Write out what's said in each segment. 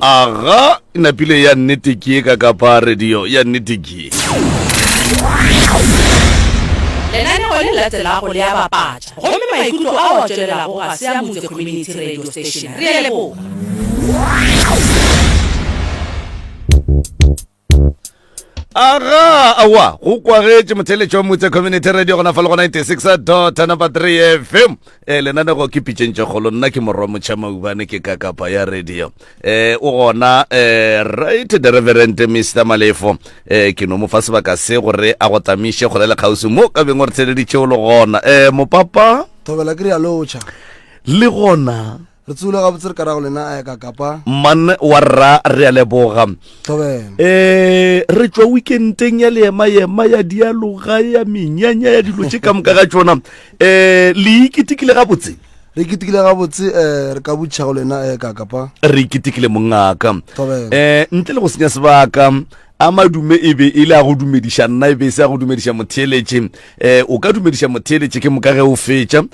aga inapile ya nnete ke ka kapa radio ya nnete ke lenaneo le latela go le ya bapatša gomme maikutlo a o tšwelelago ga se ya Motse Community Radio Station re a leboga. aga awa go kwagetse motheletši wa Motse Community Radio gona fa le go 96.3 FM lenanego ke pitšentše kgolo nna ke morwa motšhamaubane ke ka kapa ya radio o gona right the reverend Mr. Malefo ke no mo fa sebaka se gore a go tamiše go le kgausi mo ka beng gore tsheleditše o le gona mopapa thobela ke ria locha le gona re tsula ga botse re karago lena a ka kapa man wa ra re a leboga thobela re tswa weekendeng ya leema ya dialoga ya menyanya ya dilo tše ka moka ga tšona le iketikile ga botse re iketikile ga botse re ka butšha go lena a ka kapa re iketikile mongaka thobela ntle le go senya sebaka a madume e be e le a go dumediša nna e be se a go dumediša motheletše o ka dumediša motheletše ke moka ge o fetša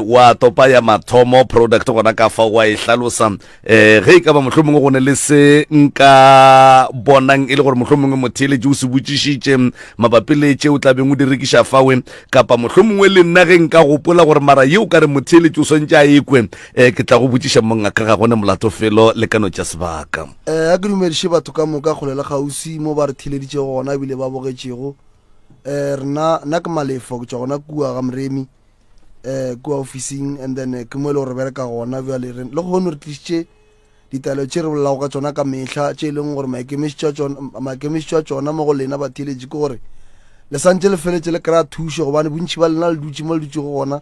wa topa ya mathomo product gona ka fa wa e hlalosa ge e ka ba mohlomongwe go ne le se nka bonang e le gore mohlomongwe motheletše o se botšišitše mabapi le tše o tlabeng o di rekiša fawe kapa mohlomongwe le nna ge nka gopola gore mara ye o ka re motheletše o swantše a ekwe ke tla go botšiša mongaka ga gone molatofelo le kano tša sebaka a ke dumediše batho ka moka kgolela gausi mo ba re thileditše gona ebile ba bogetšego rena nna ke Malefo ke tšwa gona kua ga Mremi kua officing and then ke mo e le gore bereka gona bjale le gone re tlišitše ditaelo tše re bolelago ka tšona ka mehla tše e leng gore maikemišitšo a tšona mo go lena ba thiletše ke gore le santše le feletše le kry-a thušo gobane bontši ba lena le dutše mo le dutšego gona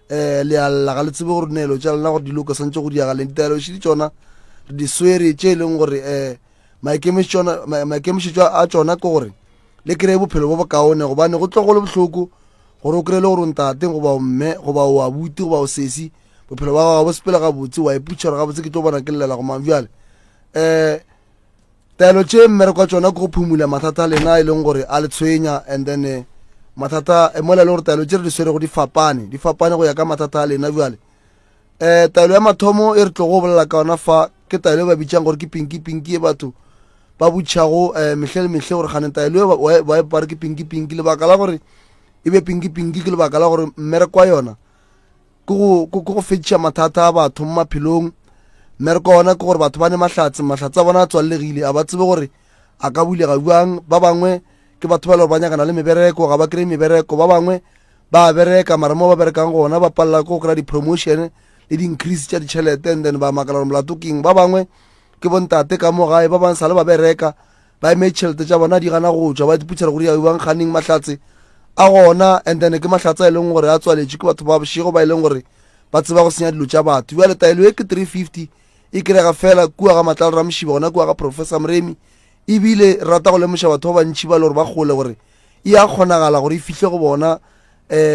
le a lla ga le tsebe gore neelo tša lena gore diloko santše go diagaleng ditaelo še di tšona re di swere tše e leng gore maikemišitšo a tšona ke gore le kry-e bophelo bo bokaone gobane go tlo go le bohloko gore o kry-e le gore o ntate goba o mme goba o abuti goba o sesi bophelo ba gago bo sepela gabotse wa iputša gore gabotse ke tlo bona ke llela go mang bjale taelo tše mmereko wa tšona ke go phumula mathata a lena e leng gore a le tshwenya and then mathata mola e le gore taelo tše re di swerego di fapane go ya ka mathata a lena bjale taelo ya mathomo e re tlo go bolela ka ona fa ke taelo e ba bitšang gore ke pinki e batho ba butšhago mehle le mehle gore gane taelo wa e pare ke pinki lebaka la gore e be pinki ke lebaka la gore mmereko wa yona ke go fetša mathata a batho mo maphelong mmereko ona ke gore batho ba ne mahlatse a bona a tswallegile a ba tsebe gore a ka bulega buang ba bangwe ke batho ba le gore ba nyakana le mebereko ga ba kry-e mebereko ba bangwe ba bereka mara mo ba berekang gona ba palela ko go kry-a di-promotion le di-increase tša ditšhelete and then ba makala gore molatokeng ba bangwe ke bontate ka mo gae ba bangwe sa le ba bereka ba eme tšhelete tša bona di gana go tšwa ba diputšela gore ya bang kganeng mahlatse a gona and then ke mahlatse a e leng gore a tswaletše ke batho ba bošego ba e leng gore ba tseba go senya dilo tša batho bjale taelo e ke 350 e kry-ega fela kua ga Matlalo Ramoshiba gona kua ga Professor Mremi ebile rata go lemoša batho ba bantši ba le gore ba gole gore e a kgonagala gore e fihle go bona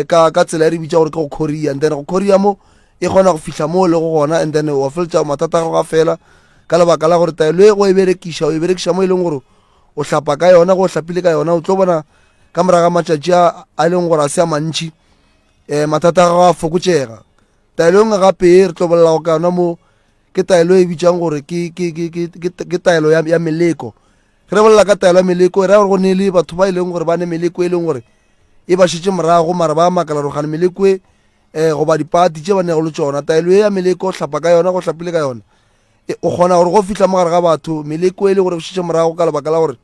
ka tsela e re bitša gore ke go Korea and then go Korea mo e kgona go fihla mo le go gona and then wa feletša mathata a go ga fela ka lebaka la gore taelo e go e berekiša mo e leng gore o hlapa ka yona go hlapile ka yona o tlo bona ka moraga matšatši a leng gore a se a mantši mathata a go a fokotšega taelo engwe gape e re tlo bolelago ka yona mo ke taelo e bitšang gore ke taelo ya meleko re bolela ka taelo ya meleko e ra gore go ne le batho ba e leng gore ba ne meleko e leng gore e ba šetše morago mara ba makala gore gane meleko e goba dipati tše ba nego le tšona taelo e ya meleko o hlapa ka yona go hlapile ka yona o kgona gore go fihla mogare ga batho meleko e le gore o šetše morago ka lebaka la gore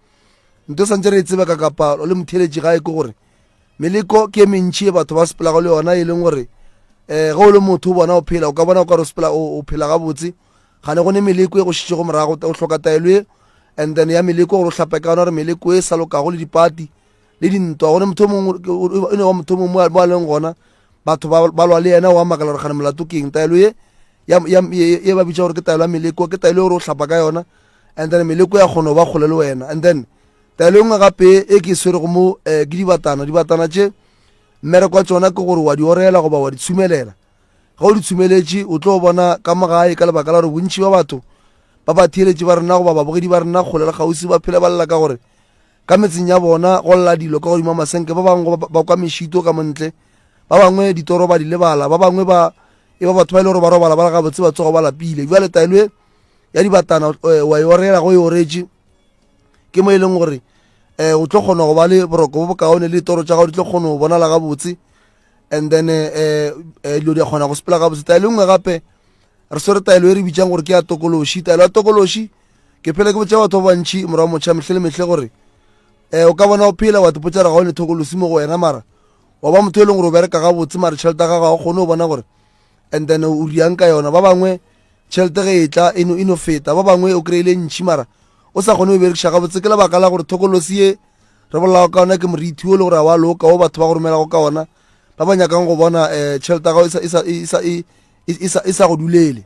nto santse re e tsebe ka kapa le motheletši gae ke gore meleko ke e mentši e batho ba sepelago le yona e leng gore ge o le motho o bona o phela o ka bona o ka re o phela gabotse gane go ne meleko e go šetše go morago o hloka taelo e and then ya meleko gore o hlapa ka yona gore meleko e sa lokago le dipati le dintwa gone motho mongwe wa motho mongwe mo a leng gona batho ba lwa le yena o a makala gore gane molatokeng taelo e ba bitša gore ke taelo ya meleko ke taelo e gore o hlapa ka yona and then meleko ya kgona ba kgole le wena and then taelo engwe gape e ke e swerego mo ke dibatana tše mmereko wa tšona ke gore wa di orela goba wa di tshumelela ga o di tshumeletše o tlo bona ka mogae ka lebaka la gore bontši ba batho ba ba theeletše ba rena goba babogedi ba rena kgole le kgausi ba phela ba lela ka gore ka metseng ya bona go lla dilo ka godimo masenke ba bangwe ba kwa mešito ka montle ba bangwe ditoro ba di lebala ba bangwe e ba batho ba ile gore ba robala ba la gabotse ba tsogo ba lapile bjale taelo ya dibatana wa yorela go yoretše ke mo e leng gore o tlo kgona go ba le boroko bo bokaone le toro tša gago di tlo kgona go bonala gabotse and then dilo di a kgona go sepela gabotse. Taelo nngwe gape re swere taelo e re bitsang gore ke ya tokološi. Taelo ya tokološi ke phele ke botša batho ba bantšhi morago motšha metlhe le metlhe gore o ka bona o phela wa tepotša re ga o ne thokolosi mo go wena mara wa ba motho e leng gore o bereka gabotse mare tšhelete ya gago ga o kgone go bona gore and then o riang ka yona. Ba bangwe tšhelete ge e tla e no feta, ba bangwe o kry-ile ntšhi mara o sa kgone o berekiša gabotse. Ke lebaka la gore thokolosi e re bolelago ka ona ke morithi o le gore a wa loka o batho ba go romelago ka ona ba ba nyakang go bona tšhelete ya gago e sa go dulele.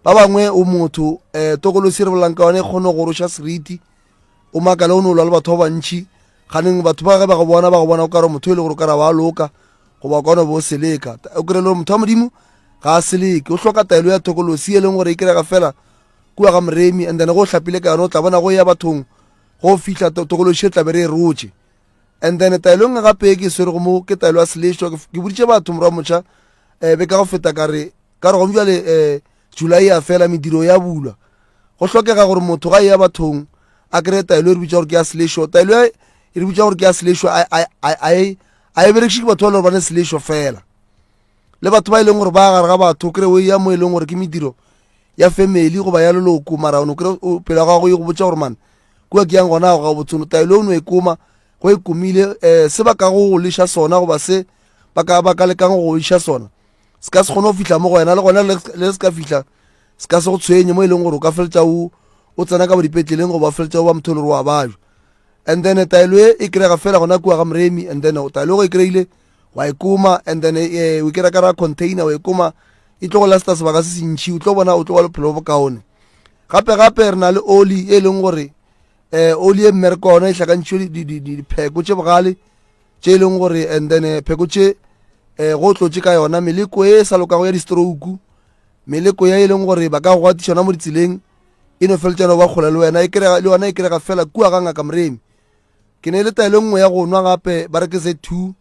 Ba bangwe o motho tokolosi re bolelang ka ona e kgone go roša seriti o makale o ne o lwa le batho ba bantšhi ganeng batho ba ge ba go bona o ka re motho e le gore o ka ra wa loka goba ka bo seleka o kry-e le gore motho wa modimo ga a seleke o hloka taelo ya tokolosi e leng gore e kry-ega fela kua ga moremi and then go hlapile ka yone o tla bona go ya bathong go fitlha tokološi e tlabe re e rotše. And then taelo nngwe gape e ke swere go mo ke taelo ya selešwa ke boditše batho morwa motšha be ka go feta ka re go bjale July ya fela mediro ya bulwa go hlokega gore motho ga e ya bathong a kry-e taelo e re bitša gore ke ya selešwa. Taelo e re bitša gore ke ya selešwa a e berekiše ke batho ba le gore ba ne selešwa fela le batho ba e leng gore ba gare ga batho kry o ya mo e leng gore ke mediro ya family goba ya leloko mara o kry pele ga gago e go botša gore mane kua ke yang gona go ga botsono taelo o no e koma go e komile se ba ka go leša sona goba se ba ka lekang go iša sona se ka se kgone go fitlha mo go wena le gona le se ka fitlha se ka se go tshwenye mo e leng gore o ka feletša o tsena ka bo dipetleleng goba feletša o ba motho le gore wa bajwa. And then taelo e kry-ega fela gona kua ga moremi and then taelo go e kry-ile wa e koma and then o kry-a ka ra container wa e koma e tlo go lasta sebaka se sentšhi o tlo bona o tlo ba lephelo bo bokaone. Gape re na le oli e leng gore oli e mmereko ona e tlhakantšhwe dipheko tše bogale tše e leng gore and then pheko tše go tlotše ka yona meleko e sa lokago ya di-stroke meleko ya e leng gore ba ka go gatišana mo ditseleng e no feletšana ba kgola le wena le yona e kry-ega fela kua ga ngaka moremi. Ke ne le taelo nngwe ya go nwa gape ba re ke Z2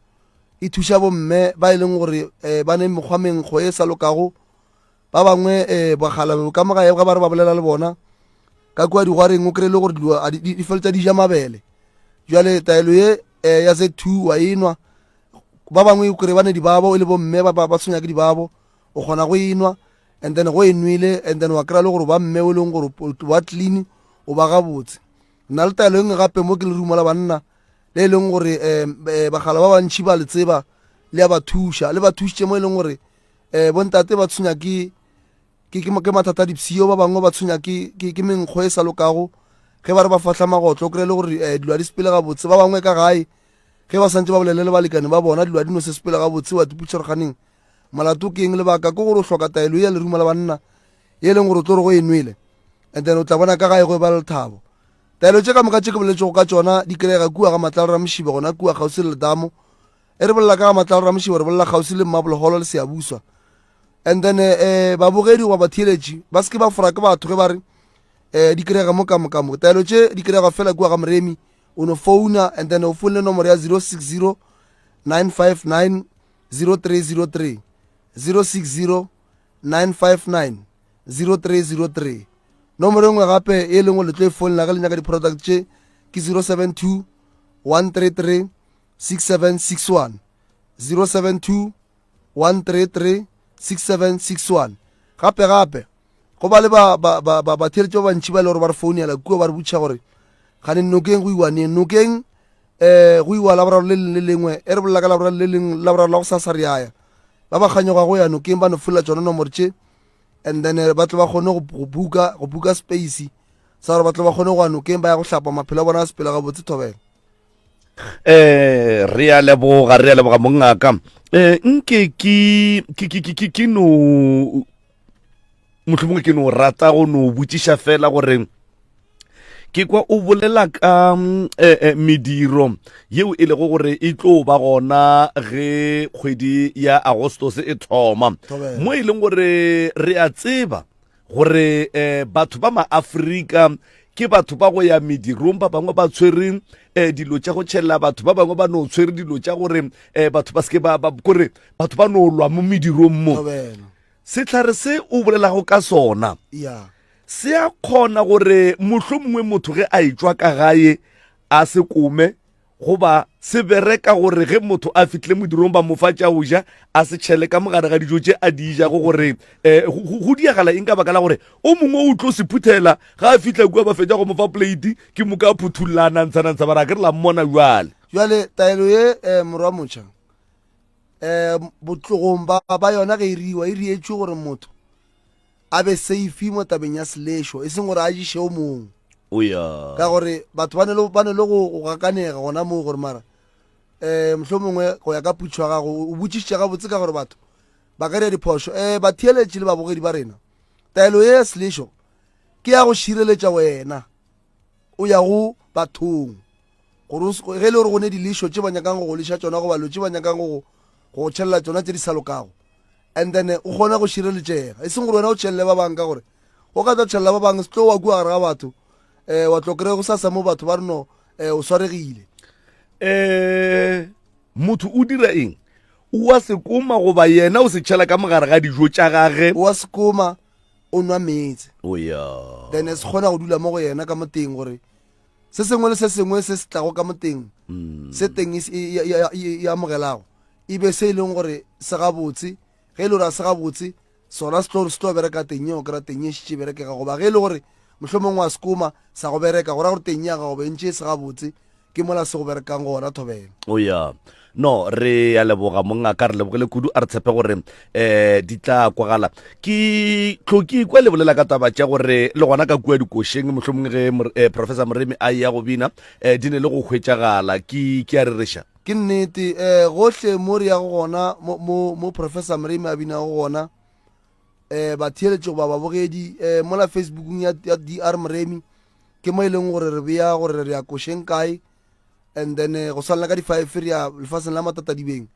e thuša bomme ba e leng gore ba ne mekgwa menkgo e sa lokago ba bangwe bagala ka mogae ga ba re ba bolela le bona ka kua digwareng o kry-e le gore di feletša di ja mabele jale taelo ye ya Z2 wa enwa ba bangwe o kry-e ba ne dibabo e le bomme ba tshwenya ke dibabo o kgona go enwa and then go e nwele and then wa kry-a le gore ba mme o leng gore wa clean o ba gabotse. Nna le taelo engwe gape mo ke le rumo la banna le e leng gore bagala ba bantšhi ba le tseba le ya ba thuša le ba thušitše mo e leng gore bontate ba tshwenya ke mathata a dipsio ba bangwe ba tshwenya ke menkgo e sa lokago ge ba re ba fatla magotlo o kry-e le gore dilo di sepele gabotse ba bangwe ka gae ge ba santse ba bolele le balekane ba bona dilo di no se sepele gabotse wa tuputšereganeng malato ke eng lebaka ke gore o hloka taelo ya leruma la banna e leng gore o tlo re go e nwele and then o tla bona ka gae go e ba le lethabo. Taelo tše ka moka tše ke boletšego ka tšona di kry-ega kua ga matlalo ra mošiba gona kua kgausi le letamo e re bolela ka ga matlalo ra mošiba re bolela kgausi le mmabolegolo le seabuswa and then babogedi goba batheeletši ba seke ba fora ke batho ge ba re di kry-ega mo kamokamo. Taelo tše di kry-ega fela kua ga moremi o no founa and then o founile nomoro ya 060 959 0303 060 959 0303. Nomoro engwe gape e lengwe le tlo e founela ge le nyaka di-product tše ke 072 133 6761 072 133 6761. Gape go ba le batheeletši ba bantšhi ba le gore ba re founela kua ba re botša gore gane nokeng go iwa neng nokeng go iwa laboraro le leng le lengwe e re bolela ka laboraro le leng laboraro la go sasa re aya ba ba kganyoga go ya nokeng ba no folela tšona nomoro tše and then ba tle ba kgone go buka space sa gore ba tle ba kgone go ya nokeng ba ya go hlapa maphelo a bona a sepela gabotse thobela. Re a leboga mongaka nke ke no mohlomongwe ke no rata go no botšiša fela gore ke kwa o bolela ka mediro yeo e lego gore e tlo ba gona ge kgwedi ya Agostose e thoma mo e leng gore re a tseba gore batho ba maAfrika ke batho ba go ya medirong ba bangwe ba tshwere dilo tša go tšhelela batho ba bangwe ba no tshwere dilo tša gore batho ba seke kore batho ba no lwa mo medirong mo setlhare se o bolelago ka sona se a kgona gore mohlho mongwe motho ge a etswa ka gae a se kome goba se bereka gore ge motho a fitlhe modirong ba mofa tša go ja a se tšhele ka mogare ga dijo tše a di jago gore go diagala eng ka baka la gore o mongwe o tlo se phuthela ga a fitlha kua ba fetša go mofa plate ke mo ka phuthulla nantsha bara ke re la mmona jwale taelo ye morwa motšha botlogong ba yona ge e rietšwe gore motho a be safe mo tabeng ya selešo e seng gore a jiše o mongwe ka gore batho ba ne le go gakanega gona moo gore mara mohlho mongwe go ya ka putšhwa gago o botšišitše gabotse ka gore batho ba ka ria diphošo batheeletše le babogedi ba rena taelo ye ya selešo ke ya go šireletša wena o ya go bathong gore ge le gore go ne dilešo tše ba nyakang go leša tšona go balo tše ba nyakang go tšhelela tšona tše di sa lokago and then o kgona go šireletšega e seng gore wena o tšhelele ba bangwe ka gore o ka tla tšhelela ba bangwe se tlo wa kua gare ga batho wa tlo kry-e go sasa mo batho ba reno o swaregile motho o dira eng o wa sekoma goba yena o se tšhela ka mogare ga dijo tša gage o wa sekoma o nwa metse oya then se kgona go dula mo go yena ka moteng gore se sengwe le se sengwe se se tlago ka moteng se teng e amogelago e be se e leng gore se gabotse ge e le gore a se gabotse sona se tlo bereka teng eo kry-a teng e šitše berekega goba ge e le gore mohlho mongwe wa sekoma sa go bereka gore a gore teng ya gago bentše e se gabotse ke mola se go berekang gona thobela oya no re a leboga mongaka re lebogele kudu a re tshepe gore di tla kwagala ke tlhoki kwa le bolela ka taba tša gore le gona ka kua dikošeng mohlho mongwe ge professor Moremi a ya go bina di ne le go hwetšagala ke a rereša ke nnete gohle mo re ya go gona mo professor Moremi a bina go gona batheeletše goba babogedi mola facebookong ya DR Moremi ke mo e leng gore re beya gore re ya košeng kae and then go swalela ka di-5 re ya lefaseng la matatadibeng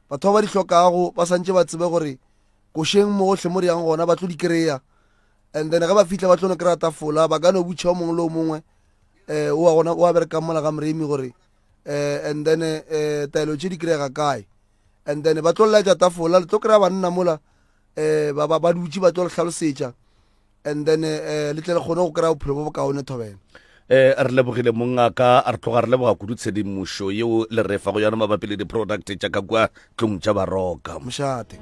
batho ba di hlokago ba santse ba tsebe gore košeng mo gohle mo re yang gona ba tlo di kry-a and then ge ba fitlha ba tlo no kry-a tafola ba ka no butšha o mongwe le o mongwe o a berekang mola ga Moremi gore and then taelo tše di kry-ega kae and then ba tlo laetša tafola le tlo kry-a banna mola ba dutše ba tlo le hlalosetša and then le tle le kgone go kry-a bophelo bo bokaone thobela re lebogile mongaka a re tloga re leboga kudu tshedimošo yeo le re fa go yona mabapi le di-product tša ka kua tlong tša baroka mošate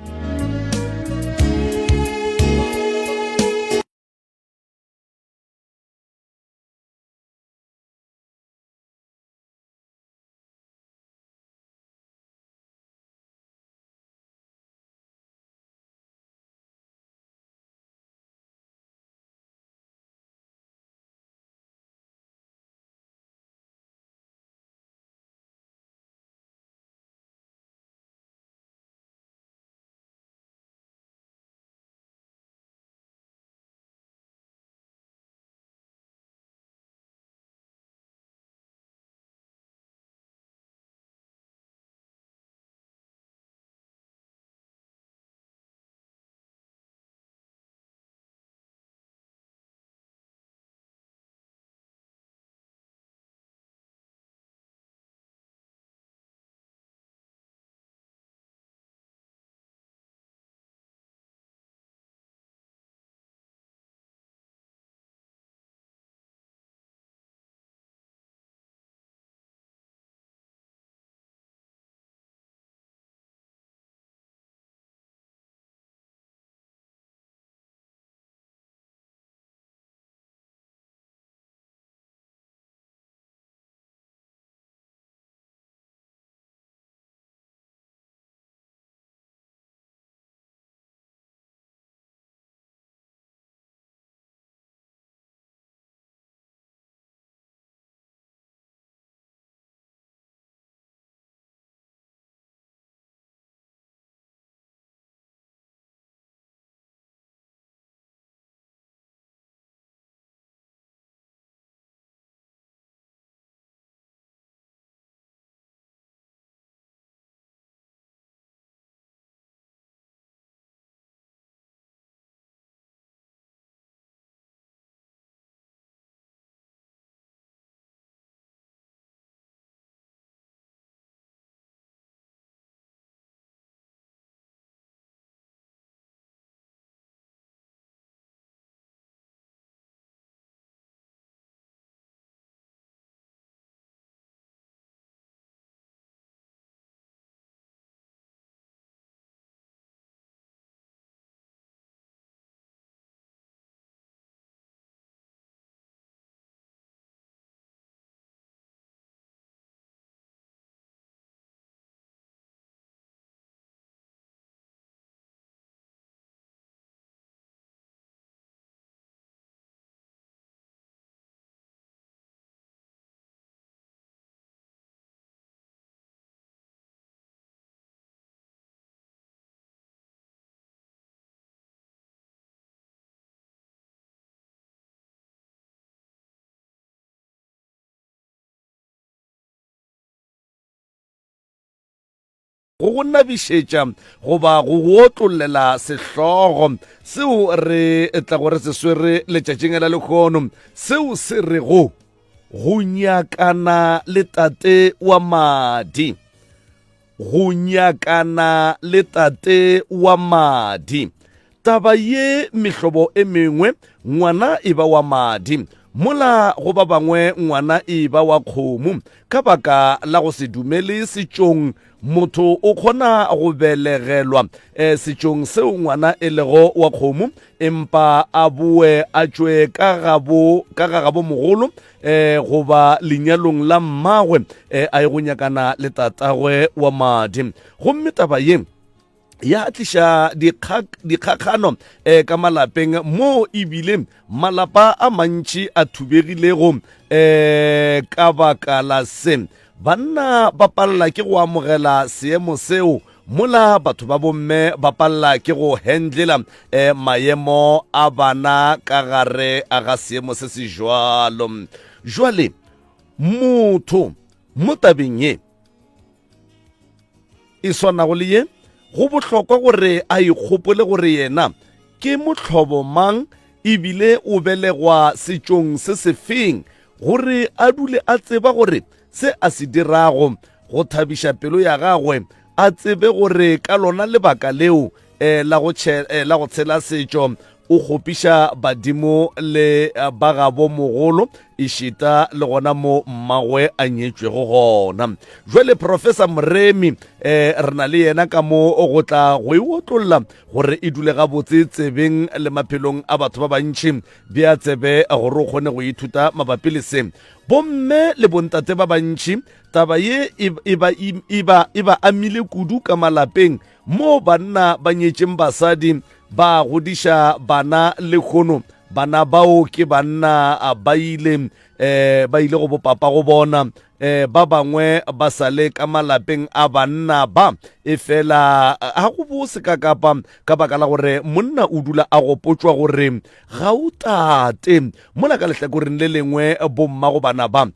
go nabišetša goba go otlollela sehlogo seo re tla gore se swere letšatšing la lekgono seo se rego go nyakana le tate wa madi. Go nyakana le tate wa madi. Taba ye mehlobo e mengwe ngwana e ba wa madi, mola go ba bangwe ngwana e ba wa kgomo ka baka la go se dumele setšong. Motho o kgona go belegelwa setšong seo ngwana e lego wa kgomo empa a boe a tšwe ka ga gabo mogolo goba lenyalong la mmagwe a ye go nyakana le tatagwe wa madi. Gomme taba ye ya tliša dikgakgano ka malapeng mo ebile malapa a mantši a thubegilego ka baka la se. Banna ba palla ke go amogela seemo seo, mola batho ba bomme ba palla ke go handlela maemo a bana ka gare a ga seemo se se jwalo. Jwale motho mo tabeng ye e swana go le ye go bohlokwa gore a ikgopole gore yena ke motlhobo mang ebile o belegwa setšong se se feng gore a dule a tseba gore se a se dirago go thabiša pelo ya gagwe, a tsebe gore ka lona lebaka leo la go tshela setšo o kgopiša badimo le ba gabo mogolo e šita le gona mo mmagwe a nyetšwego gona. Jwale Professor Moremi re na le yena ka mo go tla go e otlolola gore e dule gabotse tsebeng le maphelong a batho ba bantšhi bja tsebe gore o kgone go ithuta mabapi le se. Bomme le bontate ba bantšhi taba ye e ba amile kudu ka malapeng mo banna ba nyetšeng basadi ba godiša bana le kgono. Bana bao ke banna ba ile go bopapa go bona ba bangwe ba sale ka malapeng a banna ba e fela ga go bose ka kapa ka baka la gore monna o dula a gopotšwa gore ga o tate. Mola ka lehlakoreng le lengwe bomma go bana ba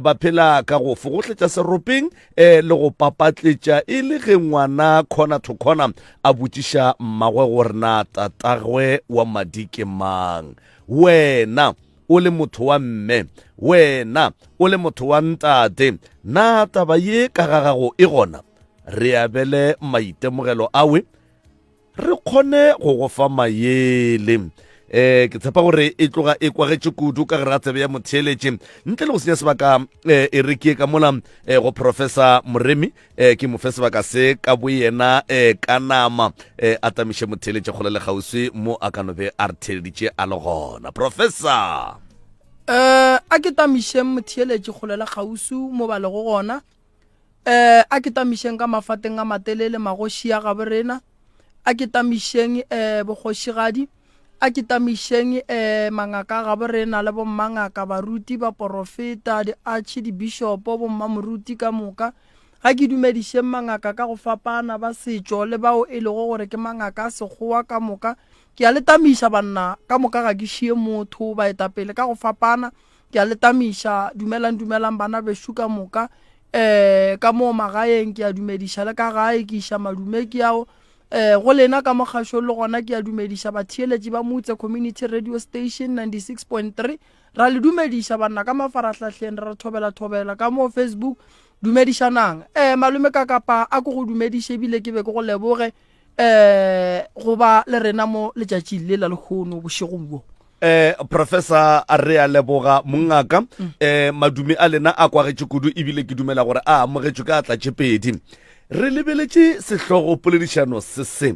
ba phela ka go fogotletša seropeng le go papatletša e le ge ngwana corner to corner a botšiša mmagwe gore na tatagwe wa madi ke mang. Wena o le motho wa mme, wena o le motho wa ntate, na taba ye ka ga gago e gona re abele maitemogelo awe re kgone go go fa maele. Ke tshepa gore e tloga e kwagetše kudu ka gare a tsebe ya motheeletše ntle le go senya sebaka e rekie ka mola go Professor Moremi ke mo fe sebaka se ka bo yena ka nama a tamiše motheeletše kgole le kgauswi mo a ka nobe a re theeleditše a le gona. Professor a ke tamišeng motheeletše kgole le kgauswi mo ba le go gona a ke tamišeng ka mafateng a matelele magoši a gaborena a ke tamišeng bogošigadi a ke tamišeng mangaka ga borena le bommangaka baruti ba porofeta di-archi di-bishopo bommamoruti ka moka ga ke dumedišeng mangaka ka go fapana ba setšo le bao e lego gore ke mangaka a sekgowa ka moka. Ke a le tamiša banna ka moka ga ke šie motho ba etapele ka go fapana. Ke a le tamiša dumelang bana bešo ka moka ka mo magaeng ke a dumediša le ka gae ke iša madume ke ao go lena ka mogašo le gona ke a dumediša batheeletši ba Motse Community Radio Station 96.3 ra le dumediša banna ka mafarahlahleng re thobela ka mo Facebook dumedišanang malome ka kapa a ko go dumediše ebile ke be ke go leboge go ba le rena mo letšatšing le la lekgono bošegong bo. Professor a re a leboga mongaka madume a lena a kwagetše kudu ebile ke dumela gore a amogetšwe ka tlatše pedi. Re lebeletše sehlogo poledišano se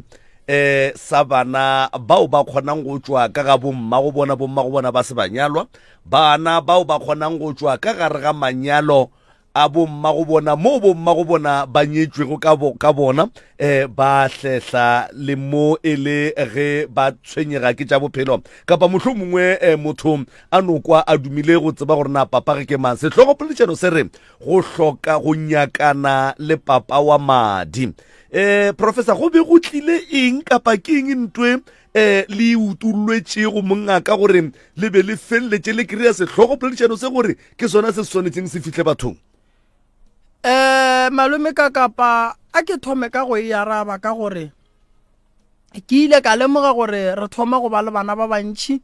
sa bana bao ba kgonang go tšwa ka ga bomma go bona ba se banyalwa, bana bao ba kgonang go tšwa ka gare ga manyalo a bomma go bona ba nyetšwego ka bona ba hlehla le mo e le ge ba tshwenyega ke tša bophelo kapa mohlho mongwe motho a nokwa a dumile go tseba gore na papa ge ke mang. Sehlogo poledišano se re go hloka go nyakana le papa wa madi. Professor go be go tlile eng kapa ke eng ntwe le utulwetše go mongaka gore le be le felletše le kry-a sehlogo poledišano se gore ke sona se swanetšeng se fihle bathong? Malome ka kapa a ke thome ka go e araba ka gore ke ile ka lemoga gore re thoma go ba le bana ba bantšhi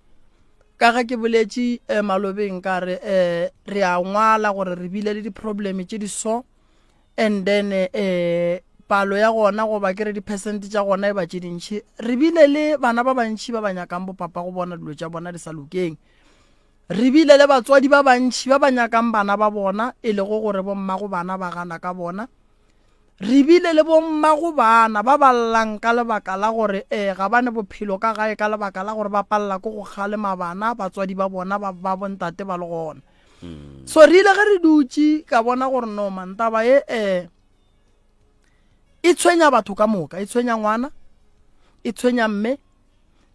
ka ga ke boletše malobeng ka re re a ngwala gore re bile le di-problem tše di so and then palo ya gona go ba ke re di-percent tša gona e ba tše dintšhi re bile le bana ba bantšhi ba ba nyakang bopapa go bona dilo tša bona di sa lokeng re bile le batswadi ba bantšhi ba ba nyakang bana ba bona e le go gore bommago bana ba gana ka bona re bile le bommago bana ba ballang ka lebaka la gore ga bane bophelo ka gae ka lebaka la gore ba palela ko go kgalema bana batswadi ba bona ba bontate ba le gona so re ile ge re dutse ka bona gore no mantaba e tshwenya batho ka moka e tshwenya ngwana e tshwenya mme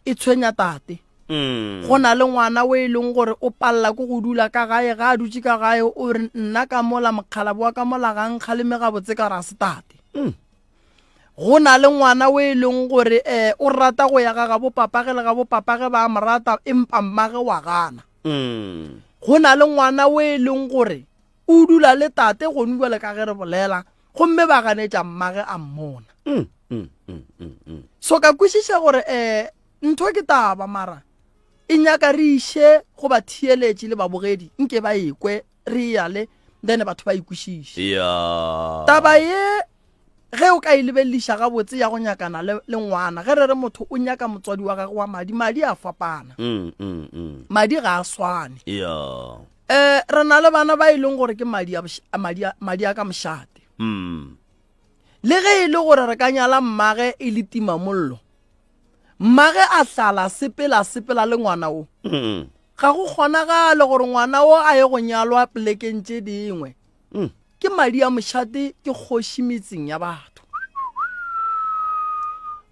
e tshwenya tate go na le ngwana o e leng gore o palela ko go dula ka gae ga a dutse ka gae o re nna ka mola mokgalaboa ka mola ga nkgaleme gabotse ka ra setate go na le ngwana o e leng gore o rata go ya ga bopapage le ga bopapage ba mo rata empa mmage wa gana go na le ngwana o e leng gore o dula le tate go nwa le ka ge re bolela gomme ba ganetša mmage a mmona so ka kwešiša gore ntho ke taba mara e nyaka re iše go ba thieletše le babogedi nke ba ekwe re yale then batho ba ikwešiše taba ye ge o ka e lebeleliša gabotse ya go nyakana le ngwana ge re re motho o nyaka motswadi wa gagwe wa madi a fapana madi ga a swane re na le bana ba e leng gore ke madi a ka mošate le ge e le gore re ka nyala mmage e le tima mollo mmage a hlala sepela le ngwana o ga go kgonagale gore ngwana o a ye go nyalwa plekeng tše dingwe ke madi a mošate ke kgoši metseng ya batho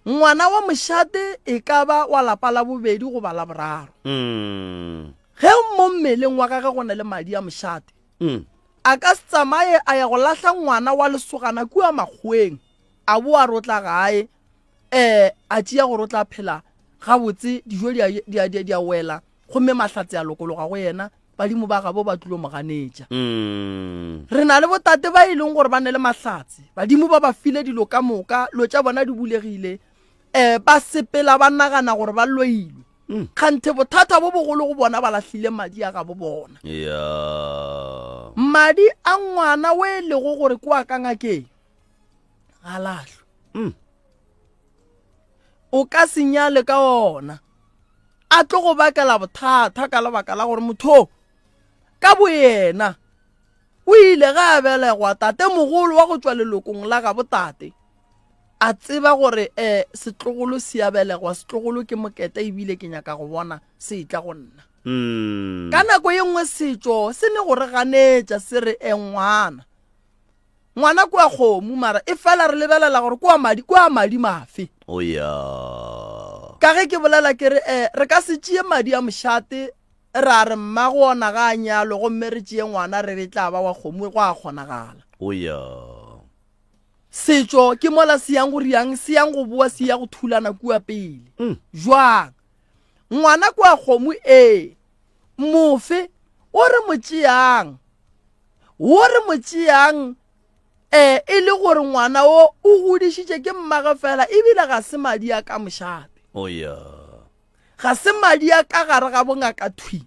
ngwana wa mošate e ka ba wa lapa la bobedi go ba la boraro ge mo mmeleng wa gage go na le madi a mošate a ka se tsamaye a ya go lahla ngwana wa lesogana kua makgweng a bo a rotla gae a tšea gore o tla phela gabotse dijo di a wela gomme mahlatse a lokologa go yena badimo ba gabo ba tulo moganetša re na le botate ba e leng gore ba ne le mahlatse badimo ba ba file dilo ka moka lo tša bona di bulegile ba sepela ba nagana gore ba loilwe kganthe bothata bo bogolo go bona ba lahlile madi a gabo bona madi a ngwana o e lego gore kwa ka ngakeng ga lahlwe o ka se nyale ka ona a tlo go bakela bothata ka lebaka la gore motho ka boyena o ile ga a belegwa tate mogolo wa go tšwa lelokong la ga botate a tseba gore setlogolo se a belegwa setlogolo ke moketa ebile ke nyaka go bona se itla go nna ka nako ye nngwe setšo se ne gore ganetša se re ngwana kwa kgomo mara e fela re lebelela gore kwa madi mafe ka ge ke bolela ke re ka se tšee madi a mošate ra re mmago ona ga a nyalo gomme re tšee ngwana re re tla ba wa kgomo go a kgonagala setšo ke mola se yang go riang se yang go boa se ya go thulana kua pele jwang ngwana kwa kgomo mofe o re motšeang e le gore ngwana o godišitše ke mmage fela ebile ga se madi a ka mošate ga se madi a ka gare ga bongaka thwi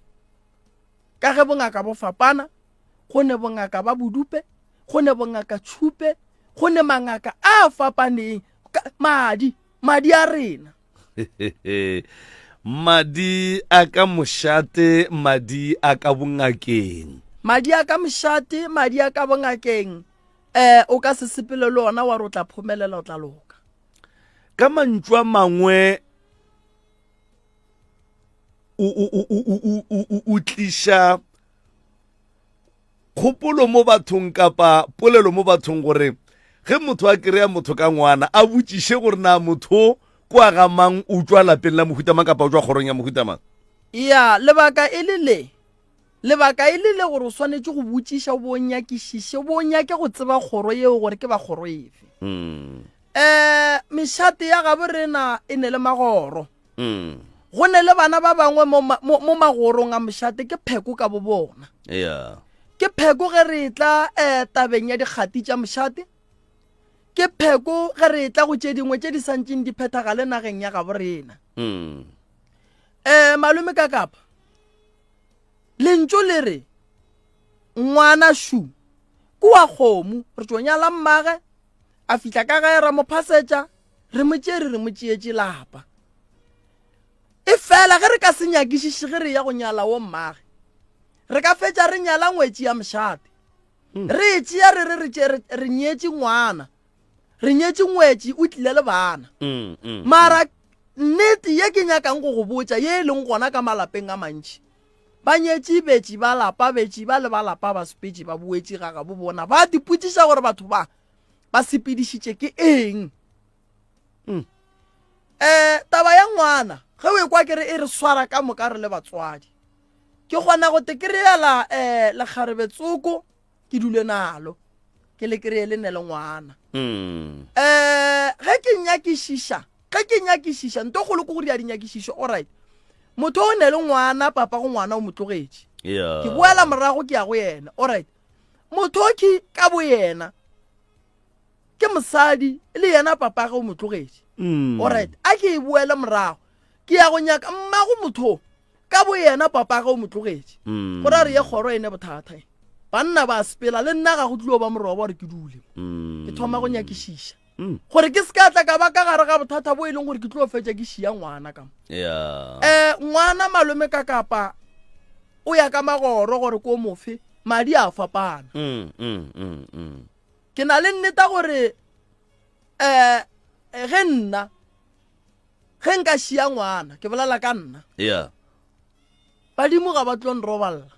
ka ge bongaka bo fapana go ne bongaka ba bodupe go ne bongaka tšhupe go ne mangaka a fapaneng madi a rena madi a ka mošate madi a ka bongakeng madi a ka mošate madi a ka bongakeng o ka se sepele le ona wa re o tla phomelela o tla loka ka mantšu a mangwe o tliša kgopolo mo bathong kapa polelo mo bathong gore ge motho a kry-a motho ka ngwana a botšiše gore na motho kwa ga mang o tšwa lapeng la mohutamang kapa o tšwa kgorong ya mohutamang lebaka e le gore o swanetše go botšiša o bo nyakišiše o bo nyake go tseba kgoro yeo gore ke ba kgoro efe mešate ya gabo rena e ne le magoro go ne le bana ba bangwe mo magorong a mošate ke pheko ka bo bona ke pheko ge re tla tabeng ya dikgati tša mošate ke pheko ge re tla go tše dingwe tše di santseng di phethagale nageng ya gabo rena malome ka kapa lentso le re ngwana shu ke wa kgomo re tšo nyala mmage a fihla ka gae ra mo phasetša re mo tšeetše lapa e fela ge re ka se nyakišiše ge re ya go nyala wo mmage re ka fetša re nyala ngwetši ya mošate re tšea re nyetše ngwana re nyetše ngwetši o tlile le bana mara nnete ye ke nyakang go go botša ye e leng gona ka malapeng a mantši ba nyetše betši ba lapa betši ba le ba lapa ba sepetše ba boetše gaga bo bona ba dipotšiša gore batho ba sepedišitše ke eng taba ya ngwana ge o ekwa kere e re swara ka moka re le batswadi ke kgona go tekereela lekgarebetsoko ke dule nalo ke le kreye le ne le ngwana ge ke nyakišiša nto golo ko go di a di nyakišišo alright motho o ne le ngwana papa go ngwana o mo tlogetše ke boela morago ke ya go yena alright motho o ke ka bo yena ke mosadi le yena papa ge o mo tlogetše alright a ke e boela morago ke ya go nyaka mmago motho ka bo yena papa ge o mo tlogetše go ra re ye kgoro ene bothata banna ba sepela le nna ga go tlilo ba moroba gore ke dule ke thoma go nyakišiša gore ke se ka tla ka ba ka gare ga bothata bo e leng gore ke tlo fetša ke šia ngwana ka ngwana malome ka kapa o ya ka magoro gore ko mofe madi a fapana ke na le nneta gore ge nka šia ngwana ke bolela ka nna badimo ga ba tlo nrobalela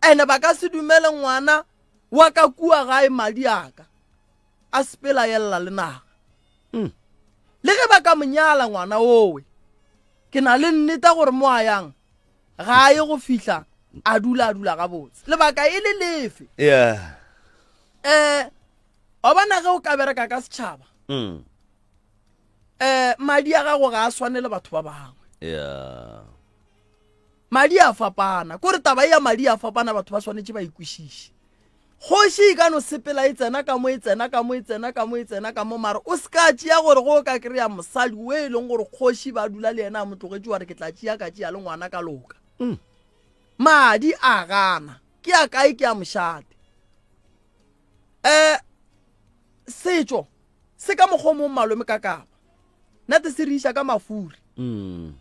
ene ba ka se dumele ngwana wa ka kua gae madi aka a sepela yella le naga le ge ba ka monyala ngwana owe ke na le nneta gore mo a yang ga ye go fihla a dula ga botse lebaka e le lefe o bona ge o ka bereka ka setšhaba madi a gago ga a swane le batho ba bangwe madi a fapana kore taba ya madi a fapana batho ba swanetše ba ikwešiše kgoši e ka no sepela e tsena ka mo mara o se ka tšea gore go o ka kry-a mosadi o e leng gore kgoši ba dula le yena a mo tlogetše gore ke tla tšea ka tšea le ngwana ka loka madi a gana ke a kae ke a mošate setšo se ka mokgwa mo malome ka kapa nate se re iša ka mafuri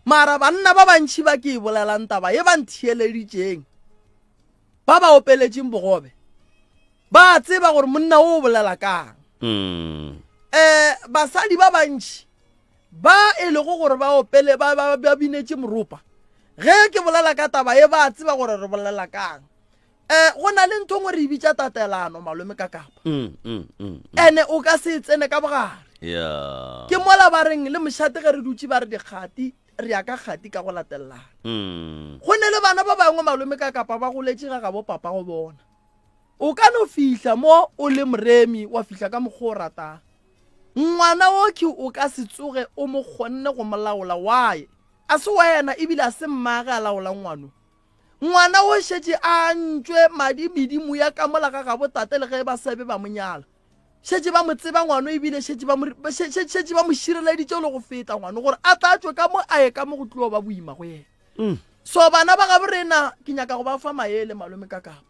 mara banna ba bantšhi ba ke e bolelang taba ye ba nthieleditšeng ba ba opeletšeng bogobe ba tseba gore monna o bolela kang basadi ba bantšhi ba e lego gore ba opele ba binetše moropa ge ke bolela ka taba ye ba tseba gore re bolela kang go na le ntho ngwe re bitša tatelano malome ka kapa ene o ka se tsene ka bogare ke mola ba reng le mošate ge re dutše ba re dikgati re ya ka kgati ka go latelelana go ne le bana ba bangwe malome ka kapa ba goletše ga bo papa go bona o ka no fihla mo o le moremi wa fihla ka mokgwa o ratang ngwana oke o ka se tsoge o mo kgonne go molaola wae a se wena ebile a se mmage a laola ngwana o šetše a ntšwe madi medimo ya ka mola ga botate le ge ba sebe ba monyala šetše ba mo tseba ngwana ebile šetše ba mo šireleditše le go feta ngwana gore a tla tšwe ka mo a ye ka mo go tlo ba boima go yena so bana ba gabo rena ke nyaka go ba fa maele malome ka kapa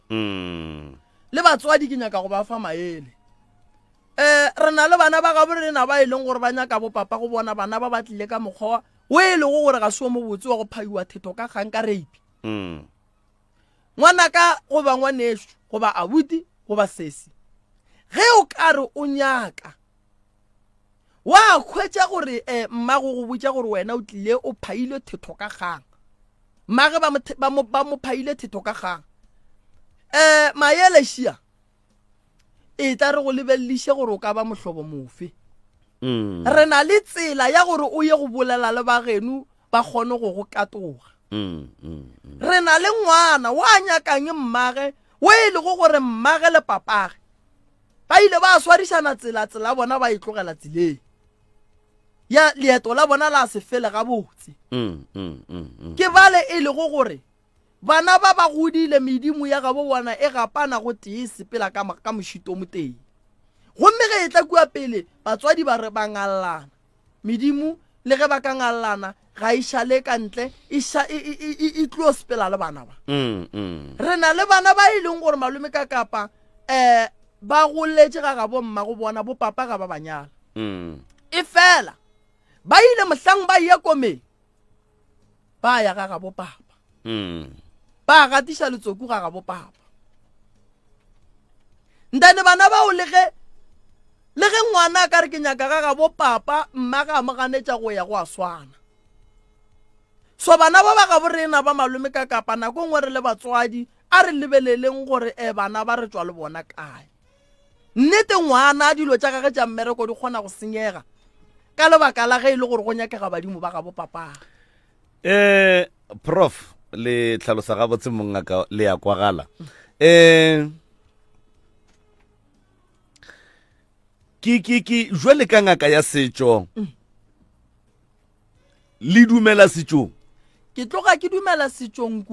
le batswadi ke nyaka go ba fa maele re na le bana ba gabo rena ba e leng gore ba nyaka bo papa go bona bana ba batlile ka mokgwa o e le go gore ga se mo botse wa go phaiwa thetho ka gang ka reipi ngwana ka go ba ngwaneso go ba abuti go ba sesi ge o ka re o nyaka wa khwetša gore mmago go botša gore wena o tlile o phaile thetho ka gang mmage ba mo phaile thetho ka gang maele šia e tla re go lebeleliše gore o ka ba mohlobo mofe re na le tsela ya gore o ye go bolela le bageno ba kgone go go katoga re na le ngwana wa nyakang mmage o e le go gore mmage le papage ba ile ba swarišana tsela bona ba itlogela tseleng ya leeto la bona la se fele ga botse ke bale e le go gore bana ba ba godile medimo ya gabo bona e gapana go tee sepela ka mošito mo teng gomme ge e tla kua pele batswadi ba re ba ngallana medimo le ge ba ka ngallana ga e šale ka ntle e tlo sepela le bana ba re na le bana ba e leng gore malome ka kapa ba goletse ga bo mma go bona bo papa ga ba banyala e fela ba ile mohlang ba ya komeng ba ya ga bo papa ba gatiša letsoku ga bo papa ndane bana ba o le ge ngwana ka re ke nyaka ga bo papa mma ga mo ganetša go ya go a swana so bana ba ga borena ba malome ka kapa nako ngwe re le batswadi a re lebeleleng gore bana ba re tswa le bona kae nnete ngwana dilo tša gage tša mmereko di kgona go senyega ka lebaka la ge e le gore go nyakega badimo ba ga bo papa prof le tlhalosa ga botse mongaka le ya kwagala ke jwale ka ngaka ya setšo le dumela setšong ke tloga ke dumela setšong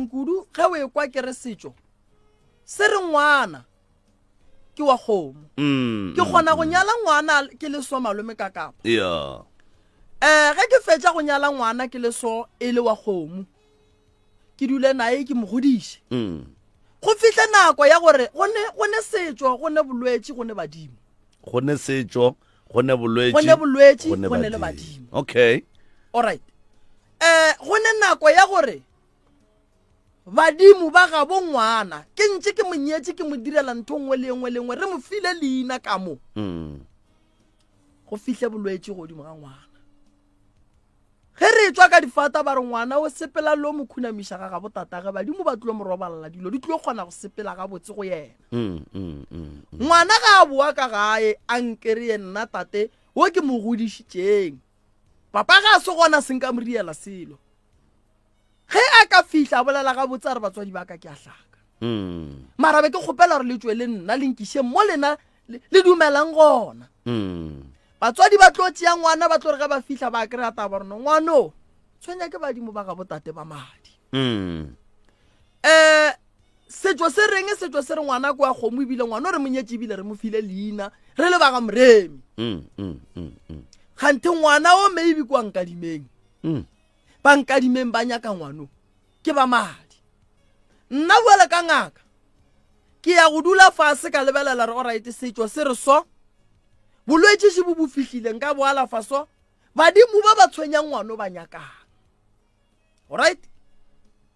kudu ge o ekwa ke re setšo se re ngwana ke wa kgomo ke kgona go nyala ngwana ke le so malome ka kapa yeah ge ke fetša go nyala ngwana ke le so e le wa kgomo ke dule nae ke mo godiše go fihle nako ya gore gone setšo gone bolwetši gone badimo gone setšo gone bolwetši gone le badimo okay alright gone nako ya gore badimo ba ga bo ngwana ke ntse ke monyetše ke mo direla ntho ngwe le ngwe re mo file leina ka mo go fihle bolwetši godimo ga ngwana ge re tswa ka difata ba re ngwana o sepela lo mo khunamiša ga bo tatage badimo ba tlo mo roballa dilo di tlo kgona go sepela ga botse go yena ngwana ga a boa ka gae a nkere nna tate wo ke mo godišitšeng papa ga se gona se nka mo riela selo ge a ka fihla bolela ga botse re batswadi ba ka ke a hlaka mara be ke kgopela gore le tswe le nna le nkiše mo lena le dumelang gona batswadi ba tlo tšea ngwana ba tlo re ge ba fihla ba kry-a taba rona ngwano tshwenya ke badimo ba ga botate ba madi setšo se reng setšo se re ngwana ko a kgomo ebile ngwana o re monyetše ebile re mo file leina re le ba ga moremi gante ngwana o maybe kwa nkadimeng ba nkadimeng ba nyaka ngwano ke ba madi nna boele ka ngaka ke ya go dula fase ka lebelela re oraete setšo se re so bolwetši se bo fihlileng ka bo alafa so badimo ba tshwenyang ngwano ba nyakang alright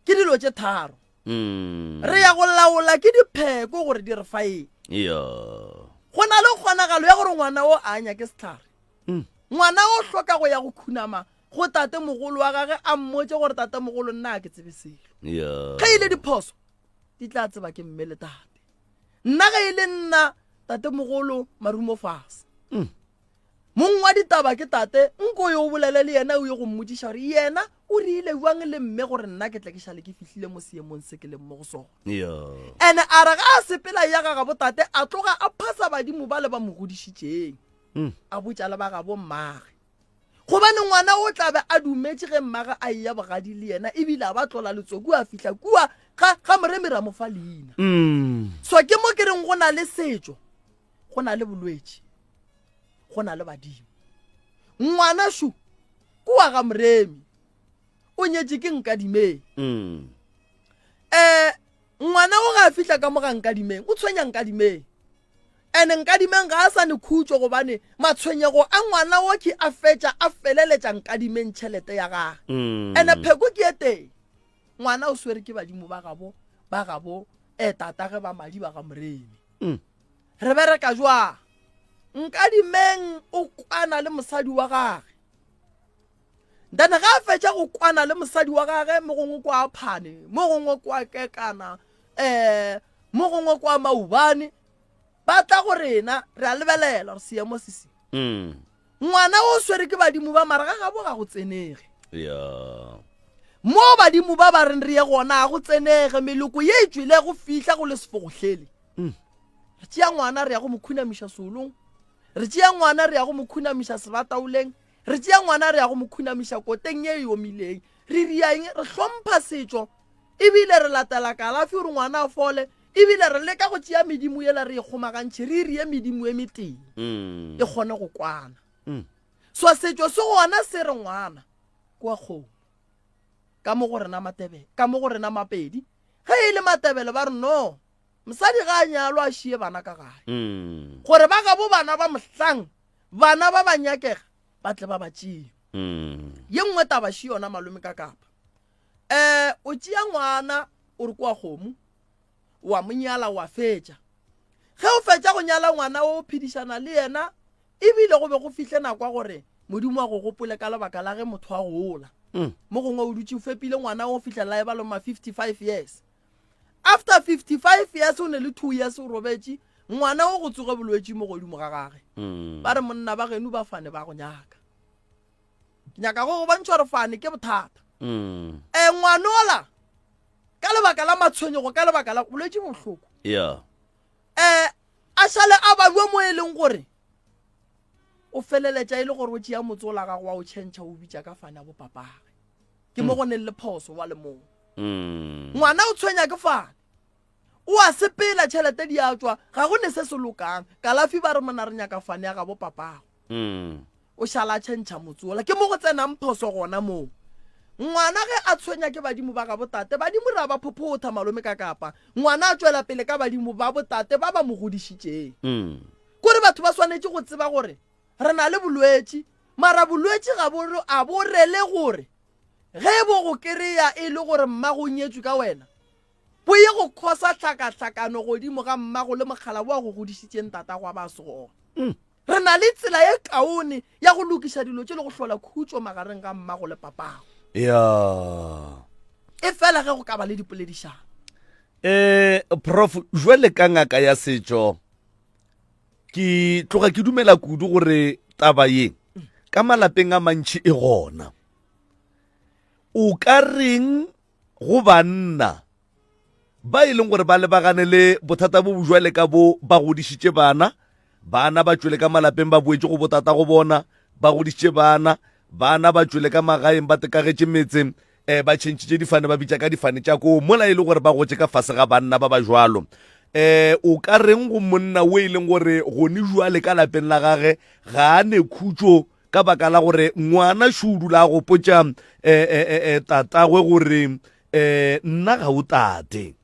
ke dilo tše tharo re ya go laola ke dipheko gore di re faeng go na le kgonagalo ya gore ngwana o a nyake setlhare ngwana o hloka go ya go khunama go tate mogolo wa gage a mmotse gore tate mogolo nna ke tsebe selo ge ile diphoso di tla tseba ke mme le tate nna ge ile nna tate mogolo marumo fase mong wa ditaba ke tate nko yo bolele le yena o ye go mmotšiša gore yena o rile buang le mme gore nna ke tle ke šale ke fihlile mo seemong se ke leng mo go sona ene a re ga a sepela ya ga botate a tloga a phasa badimo ba le ba mo godišitšeng a botša le ba ga bo mmage gobane ngwana o tlabe a dumetše ge mmaga a eya bogadi le yena ebile a ba tlola letsoku a fihla kua ga moremira mo fa leina so ke mo ke reng go na le setšo go na le bolwetši go na le badimo ngwana shu kua ga moremi o nyetše ke nkadimeng ngwana o ga a fihla ka mo ga nkadimeng o tshwenya nkadimeng ene nkadimeng ga a sa ne khutšo gobane matshwenyego a ngwana o ke a fetša a feleletša nkadimeng tšhelete ya gage ene pheko ke e teng ngwana o swere ke badimo ba gabo tatage ba madi ba ga moremi re bereka jwang nkadimeng o kwana le mosadi wa gage ndane ga a fetša go kwana le mosadi wa gage mo gongwe kwa phane mo gongwe kwa kekana mo gongwe kwa maubane ba tla go rena re a lebelela re seemo se se ngwana o swere ke badimo ba mara ga bo ga go tsenege mo badimo ba reng re ye gona go tsenege meloko ye e tswile go fihla go le sefogohlele re tšea ngwana re ya go mo khunamiša solong re tšea ngwana re ya go mo khunamiša sebataoleng re tšea ngwana re ya go mo khunamiša koteng ye e omileng re riaeng re hlompha setšo ebile re latela kalafi gore ngwana a fole ebile re leka go tšea medimo ela re e kgomagantšhe re rie medimo e meteng e kgone go kwana so setšo se gona se re ngwana kwa kgomo ka mo go rena Matebele ka mo go rena Mapedi ge e le Matebele ba re no mosadi ga a nyalwa a šie bana ka gae gore ba ga bo bana ba mohlang bana ba ba nyakega ba tle ba ba tšee ye nngwe taba še yona malome ka kapa o tšea ngwana o re kwa kgomo wa monyala wa fetša ge o fetša go nyala ngwana o phedišana le yena ebile go be go fihle nakwa gore modimo a go gopole ka lebaka la ge motho a gola mo gongwe o dutse o fepile ngwana o fitlhelela e ba loma 55 years after 55 years o ne le 2 years o robetše ngwana o go tsoge bolwetše mo godimo ga gage ba re monna ba geno ba fane ba go nyaka go go bantšha gore fane ke bothata ngwana ola ka lebaka la matshwenyego ka lebaka la bolwetše bohloko a šale a balwe mo e leng gore o feleletša e le gore o tšea motse o la gago wa o tšhentšha o bitša ka fane a bo papage ke mo go ne le phoso wa le moo ngwana o tshwenya ke fane o a sepela tšhelete di a tswa ga go ne se se lokang kalafi ba re mona re nyaka fane ya ga bo papago o šala tšhentšha motse ola ke mo go tsenang phoso gona moo ngwana ge a tshwenya ke badimo ba ga botate badimo ra ba phophotha malome ka kapa ngwana a tswela pele ka badimo ba botate ba ba mo godišitšeng kore batho ba swanetše go tseba gore re na le bolwetše mara bolwetše ga a bo rele gore ge bo go kereya e le gore mmago nyetswe ka wena bo ye go khosa tlhakatlhakano godimo ga mmago le mogala bo a go godišitšeng tata go a ba segona re na le tsela ye kaone ya go lokiša dilo tše le go hlola khutšo magareng ga mmago le papago e fela ge go ka ba le dipoledišano prof jwale ka ngaka ya setšo ke tloga ke dumela kudu gore taba ye ka malapeng a mantši e gona o ka reng go banna ba e leng gore ba lebagane le bothata bo bojwale ka bo ba godišitše bana ba tšwele ka malapeng ba boetše go botata go bona ba godišitše bana ba tšwele ka magaeng ba tekagetše metseng ba tšhentšitše difane ba bitša ka difane tša koo mola e le gore ba gotše ka fase ga banna ba ba jwalo o ka reng go monna o e leng gore gone jwale ka lapeng la gage ga a ne khutšo ka baka la gore ngwana šudu la go potša tatagwe gore nna ga o tate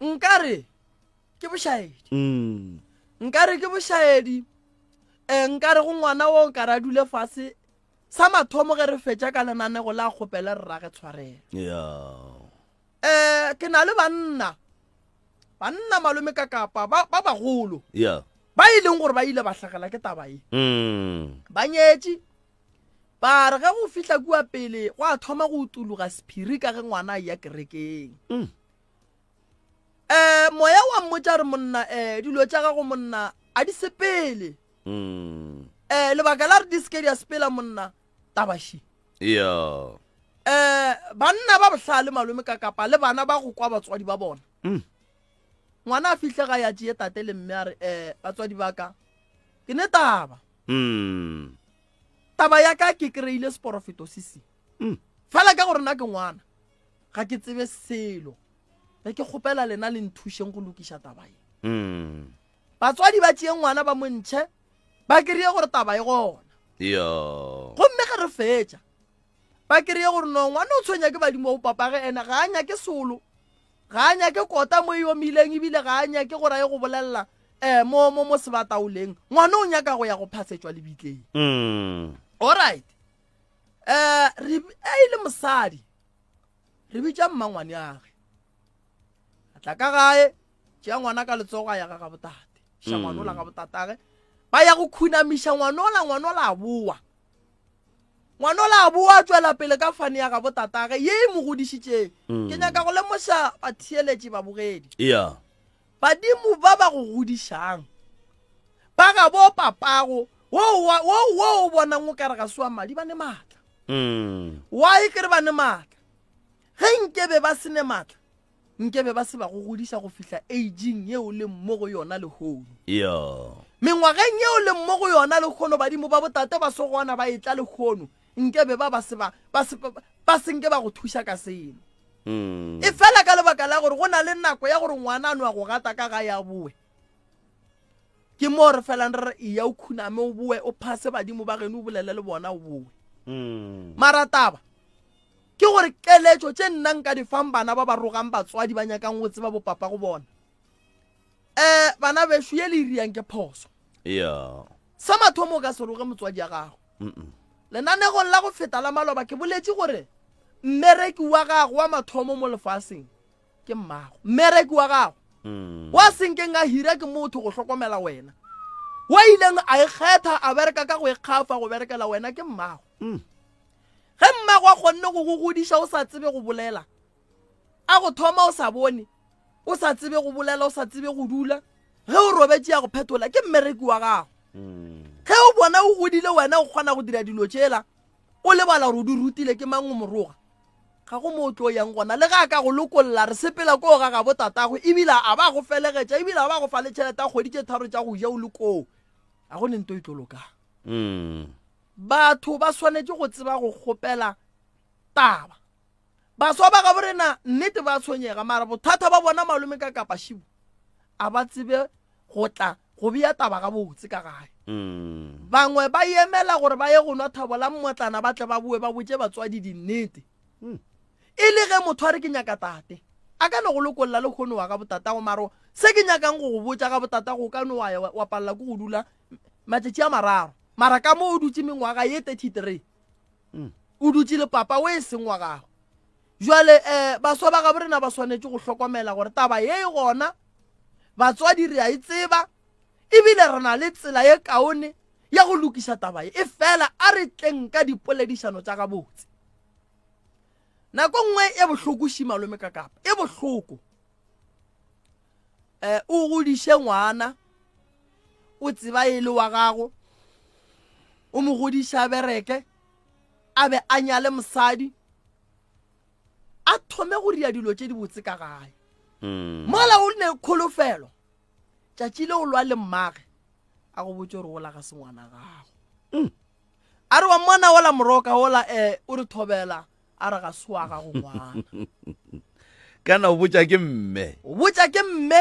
nkare ke bošaedi nkare go ngwana wo ka ra dule fase sa mathomo ge re fetša ka lenanego la kgopele re rage tshwarela ke na le banna malome ka kapa ba bagolo ba e leng gore ba ile ba hlagela ke taba e ba nyetše ba re ge go fihla kua pele go a thoma go utologa sephiri ka ge ngwana a ya kerekeng moya wa mmotša re monna dilo tša gago monna a di sepele lebaka la re di seke di a sepela monna tabaši banna ba bohlale malome ka kapa le bana ba go kwa batswadi ba bona ngwana a fihle ga ya tšee tate le mme a re batswadi ba ka ke ne taba ya ka ke kry-ile seporofeto se se fela ka gore nna ke ngwana ga ke tsebe selo ge ke kgopela lena le nthušeng go lokiša taba ye batswadi ba tšee ngwana ba montšhe ba kry-e gore taba e gona gomme ge re fetša ba kry-e gore no ngwana o tshwenya ke badimo o papage ene ga a nyake solo ga a nyake kota mo e omileng ebile ga a nyake gore a ye go bolelela mo sebataoleng ngwana o nyaka go ya go phasetšwa lebitleng alright e le mosadi re bitša mmangwane age a tla ka gae tšea ngwana ka letsogo a ya ga botate ša ngwana ola ga botatage ba ya go khunamiša ngwana ola a boa ngwana ola a boa a tswela pele ka fane ya ga botatage ye e mo godišitšeng ke nyaka go lemoša batheeletše ba bogedi badimo ba ba go godišang ba ga bo papago wo o bonang o kare ga sewa madi ba ne maatla wa e kere ba ne maatla ge nkebe ba se ne maatla nkebe ba se ba go godiša go fihla aging yeo le mmo go yona lehono mengwageng yeo le mmo go yona lekgono badimo ba botate ba sogona ba etla lekgono nkebe ba senke ba go thuša ka seno e fela ka lebaka la gore go na le nako ya gore ngwana no a go gata ka ga ya boe ke mo re fela re ya o khuname o boe o phase badimo ba geno o bolele le bona o boe marataba ke gore keletso tse nnang ka difang bana ba ba rogang batswadi ba nyakang go tseba bo papa go bona bana be shu ye le riang ke phoso sa mathomo ka se roge motswadi ya gago lenanegong la go feta la maloba ke boletse gore mmereki wa gago wa mathomo mo lefaseng ke mmago mmereki wa gago wa senkeng a hira ke motho go hlokomela wena wa ileng a ikgetha a bereka ka go ikgafa go berekela wena ke mmago ge mmago a kgonne go go godisha o sa tsebe go bolela a go thoma o sa bone o sa tsebe go bolela o sa tsebe go dula ge o robetse ya go phetola ke mmereki wa gago ge o bona o godile wena o kgona go dira dilo tšela o lebala gore o di rutile ke mang o moroga ga go mo tlo yang gona le ga ka go lokolola re sepela ko ga ga botatago ebila a ba go felegetša ebila a ba go fa le tšhelete a kgwedi tše tharo tša go ja o le koo ga go nento e tlolokang batho ba swanetse go tseba go kgopela taba baswa ba ga borena nnete ba tshwenyega mara bothata ba bona malome ka kapashibo a ba tsebe go tla go bea taba ga botse ka gae bangwe ba emela gore ba ye go nwa thabo la mmotlana ba tle ba bue ba botse batswadi dinnete e le ge motho a re ke nyaka tate a ka no go lokolola le kgono wa ga botatago maro se ke nyakang go go botsa ga botatago ka no wa palela go go dula matšatši a mararo mara ka mo o dutse mengwaga ye 33 o dutse le papa o e seng wa gago jwale baswa ba ga borena ba swanetse go hlokomela gore taba ye gona batswadi re a e tseba ebile re na le tsela ye kaone ya go lokisa taba e fela a re tleng ka dipoledišano tša ga botse nako nngwe e bohloko shi malome ka kapa e bohloko o godiše ngwana o tseba e le wa gago o mo godiša bereke a be a nyale mosadi a thome go ria dilo tše di botse ka gae mola o ne kholofelo tšatši le o lwa le mmage a go botse gore o la ga se ngwana gago a re wa mona ola moroka ola o re thobela a re ga swa ga go ngwana kana o botsa ke mme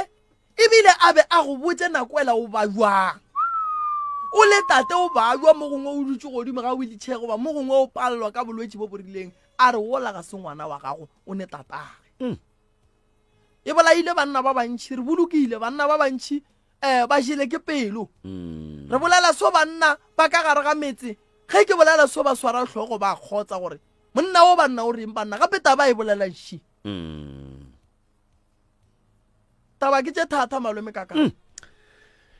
ebile a be a go botse nakwela o ba jwang o le tate o ba jwa mo gongwe o dutse godimo ga o wheelchair goba mo gongwe o palelwa ka bolwetse bo borileng a re ola ga se ngwana wa gago o ne tatage e bolaile banna ba bantšhi re bolokile banna ba bantšhi ba jele ke pelo re bolela so banna ba ka gare ga metse ge ke bolela so ba swara tlhogo ba kgotsa gore monna o banna o reng banna gape taba e bolelang shi taba ke tše thata malome kaka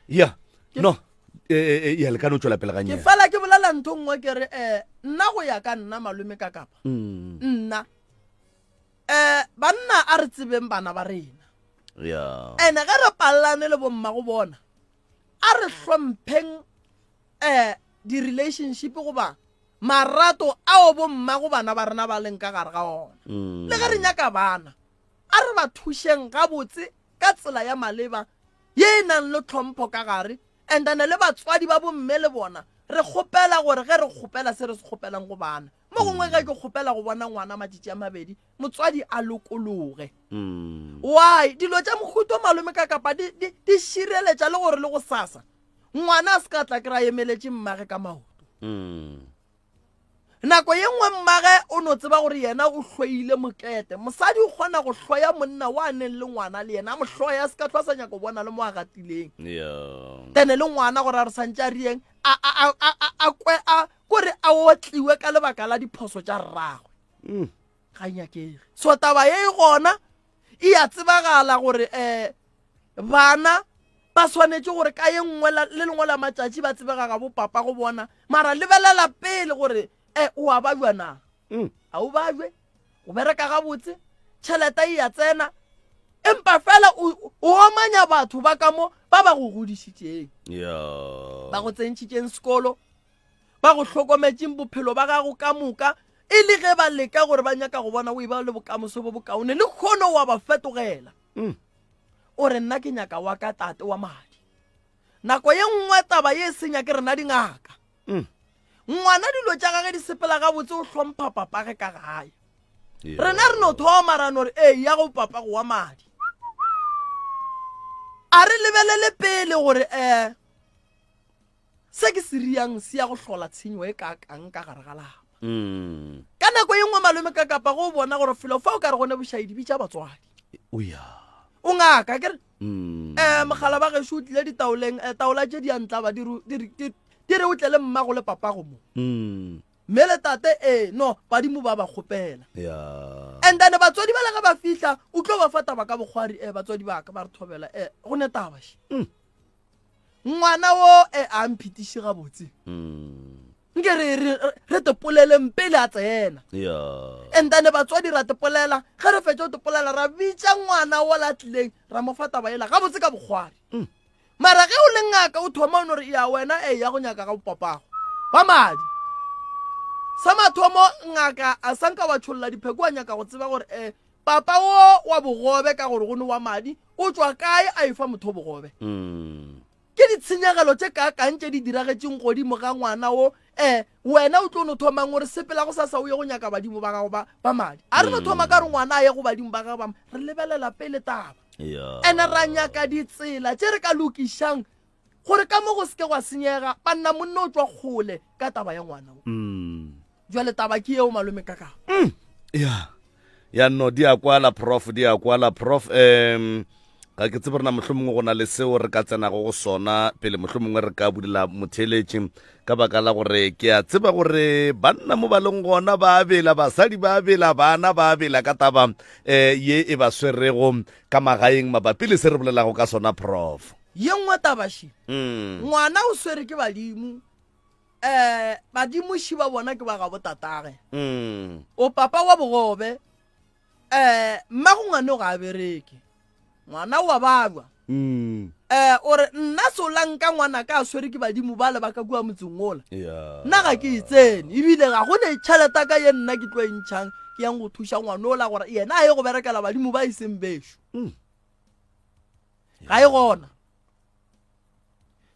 ya no ya le ka no tšwela pele ga ke fela ke bolela ntho nngwe ke re nna go ya ka nna malome ka kapa nna banna a re tsebeng bana ba rena ene ge re palelane le bomma go bona a re hlompheng di-relationship goba marato ao bomma go bana ba rena ba leng ka gare ga ona le ge re nyaka bana a re ba thušeng gabotse ka tsela ya maleba ye e nang le tlhompho ka gare and then le batswadi ba bomme le bona re kgopela gore ge re kgopela se re se kgopelang go bana mo gongwe ge ke kgopela go bona ngwana matšatši a mabedi motswadi a lokologe why dilo tša mohuto malome ka kapa di šireletša le gore le go sasa ngwana a se ka tla kry-a emeletše mmage ka maoto nako ye nngwe mmage o no tseba gore yena o hloile mokete mosadi o kgona go hloya monna wa neng le ngwana le yena a mo hloya se ka tlhwa sa nyako bona le mo a gatileng tene le ngwana gore a re santse a rieng kore a otliwe ka lebaka la diphoso tša rragwe ga nyakege so taba ye e gona e a tsebagala gore bana ba swanetse gore ka ye nngwe le lengwe la matšatši ba tsebega ga bo papa go bona mara lebelela pele gore o a ba jwa na a o ba jwe o bereka gabotse tšhelete e ya tsena empa fela o amanya batho ba ka mo ba ba go godišitšeng ba go tsentšhitšeng sekolo ba go hlokometseng bophelo ba gago ka moka e le ge ba leka gore ba nyaka go bona o e ba le bokamoso bo bokaone le kgono wa ba fetogela o re nna ke nyaka wa ka tate wa madi nako ye nngwe taba ye senya ke rena dingaka ngwana dilo tša gage di sepela gabotse o hlompha papage ka gae rena re no thoma ra no re ya go papa go wa madi a re lebelele pele gore se ke se riang se ya go hlola tshenyo e ka kang ka gare ga lapa ka nako e nngwe malome ka kapa go bona gore felo fa o ka re gone bošaedi bitša batswadi o ngaka ke re mogala ba gešo o tlile ditaoleng taola tše di antla ba di re o tle le mmago le papago mo mme le tate no badimo ba ba kgopela and then batswadi ba le ga ba fihla o tlo ba fa taba ka bogwari batswadi ba ka ba re thobela go ne taba she ngwana wo a mphitiše gabotse nke re tepoleleng pele a tsena and then batswadi ra tepolela ge re fetša o tepolela ra bitša ngwana wo la tlileng ra mo fa taba ela gabotse ka bogwari mara ge o le ngaka o thoma o no re ya wena ya go nyaka ka bopapago ba madi sa mathomo ngaka a sanka wa tšholola dipheko a nyaka go tseba gore papa wo wa bogobe ka gore gone wa madi o tswa kae a efa motho bogobe ke ditshenyagelo tše kakang tše di diragetšeng godimo ga ngwana wo wena o tlo no thomang gore sepela go sasa o ye go nyaka badimo ba gago ba madi a re no thoma ka re ngwana a ye go badimo ba gago re lebelela pele taba ene ra nyaka ditsela tše re ka lokišang gore ka mo go seke gwa senyega banna monna o tswa kgole ka taba ya ngwana wo jwale taba ke eo malome kaka ya no di a kwala prof ga ke tsebe rena mohlomongwe go na le seo re ka tsenago go sona pele mohlomongwe re ka bulela motheletši ka baka la gore ke a tseba gore banna mo ba leng gona ba abela basadi ba abela bana ba abela ka taba ye e ba swerego ka magaeng mabapi le se re bolelago ka sona prof ye nngwe tabaši ngwana o swere ke badimo badimoši ba bona ke ba gabo tatage o papa wa bogobe mmago ngwane o ga a bereke ngwana wa babwa ore nna solanka ngwana ka a swere ke badimo ba le ba ka kua motseng ola nna ga ke itsene ebile ga go ne tšheleta ka ye nna ke tlo entšhang ke yang go thuša ngwana ola gore yena a ye go berekela badimo ba iseng bešo ga e gona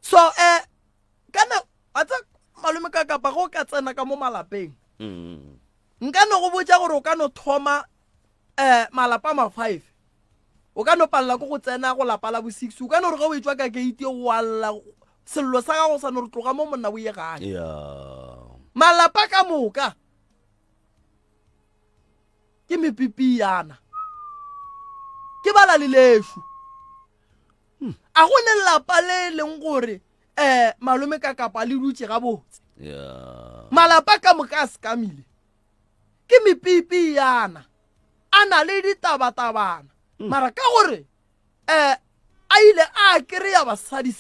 so kana atsa malome ka kapa go ka tsena ka mo malapeng nka no go botša gore o ka no thoma malapa ma 5 o ka no palela go tsena go lapa la bo 6 o ka no re ga o etswa ka gate o walla sello sa gago sa no re tloga mo monna bo ye gane malapa ka moka ke mepipiana ke bala le leshu a go ne lapa le leng gore malome ka kapa le dutse ga botse malapa ka moka a sekamile ke mepipiana ana le ditabatabana mara ka gore a ile a kry-a basadi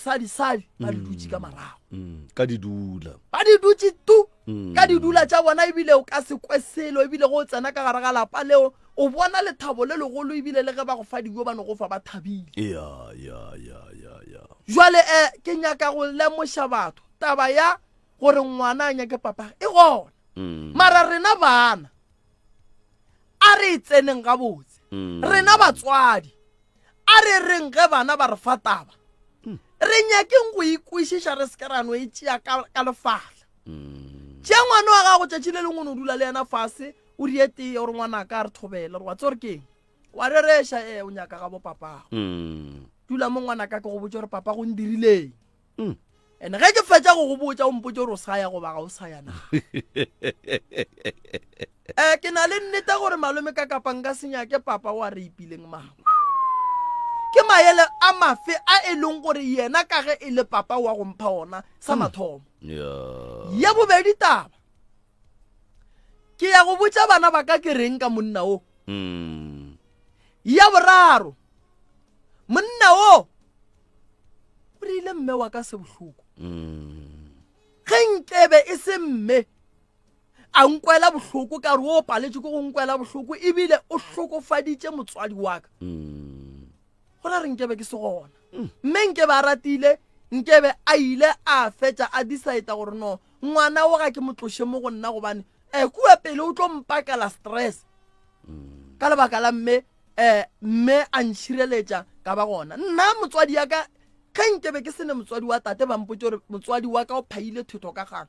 ba di dutse ka marago ka di dula ba di dutse tu ka di dula tša bona ebile o ka se kweselo ebile go tsena ka gare ga lapa leo o bona lethabo le legolo ebile le ge ba go fa dijo ba no go fa ba thabile jwale ke nyaka go lemoša batho taba ya gore ngwana a nyake papa e gona mara rena bana a re tseneng gabotse rena batswadi a re reng ge bana ba re fa taba re nyakeng go ikwešiša re seke rano e tšea ka lefahla tšea ngwana wa gago tšatši le lengwe o dula le yena fase o dietee gore ngwana ka re thobela re wa tse gore keng wa rereša o nyaka ga bo papago dula mo ngwana ka ke go botsa gore papa go ndirileng ene ge ke fetša go go botsa o mpotse gore o sa ya go baga o sa ya na ke na le nnete gore malome ka kapa nka senyake papa wa re ipileng mago ke maele a mafe a e leng gore yena ka ge e le papa wa go mpha ona sa mathomo ya bobedi taba ke ya go botsa bana ba ka ke reng ka monna o ya boraro monna o o rile mme wa ka se bohloko ge nkebe e se mme a nkwela bohloko ka re o paletše ko go nkwela bohloko ebile o hlokofaditše motswadi wa ka gona re nkebe ke se gona mme nkebe a ratile nkebe a ile a fetša a decide gore no ngwana o ga ke motloše mo go nna gobane kua pele o tlo mpakela stress ka lebaka la mme a ntšhireletša ka ba gona nna motswadi ya ka ka nkebe ke sene motswadi wa tate ba mpotse gore motswadi wa ka o phaile thotho ka gang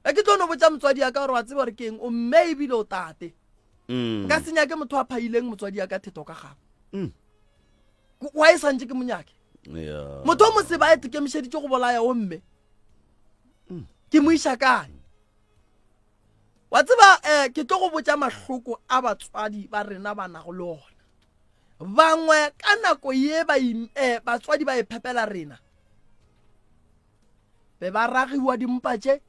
ke tlo no botsa motswadi ya ka gore wa tseba gore keng o mme ebile o tate nka se nyake motho a phaileng motswadi ya ka theto ka Mm. gago wa e santse ke monyake Yeah. motho o mose ba e tekemišeditse go bolaya o mme ke mo iša kae wa tseba ke tlo go botsa mahloko a batswadi ba rena ba nago le ona bangwe ka nako ye batswadi ba e phepela rena be ba ragiwa dimpa tše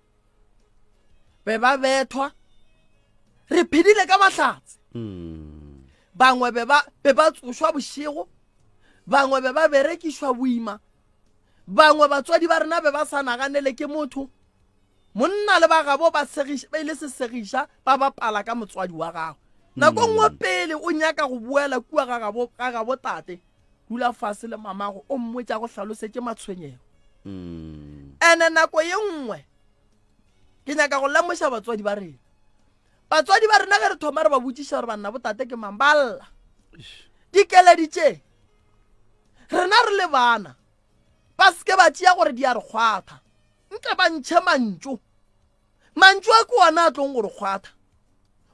be ba bethwa re phedile ka mahlatse bangwe be ba tsošwa bošego bangwe be ba berekišwa boima bangwe batswadi ba rena be ba sa naganele ke motho monna le ba gabo ba ile sesegiša ba bapala ka motswadi wa gago nako nngwe pele o nyaka go buela kua ga gabo tate dula fase le mamago o mmotša go hlalosetše matshwenyego ene nako ye nngwe ke nyaka go lemoša batswadi ba rena ge re thoma re ba botšiša gore banna botate ke mang ba lla dikeleditše rena re le bana ba seke ba tšea gore di a re kgwatha nke ba ntšhe mantšu a ke ona a tlong gore kgwatha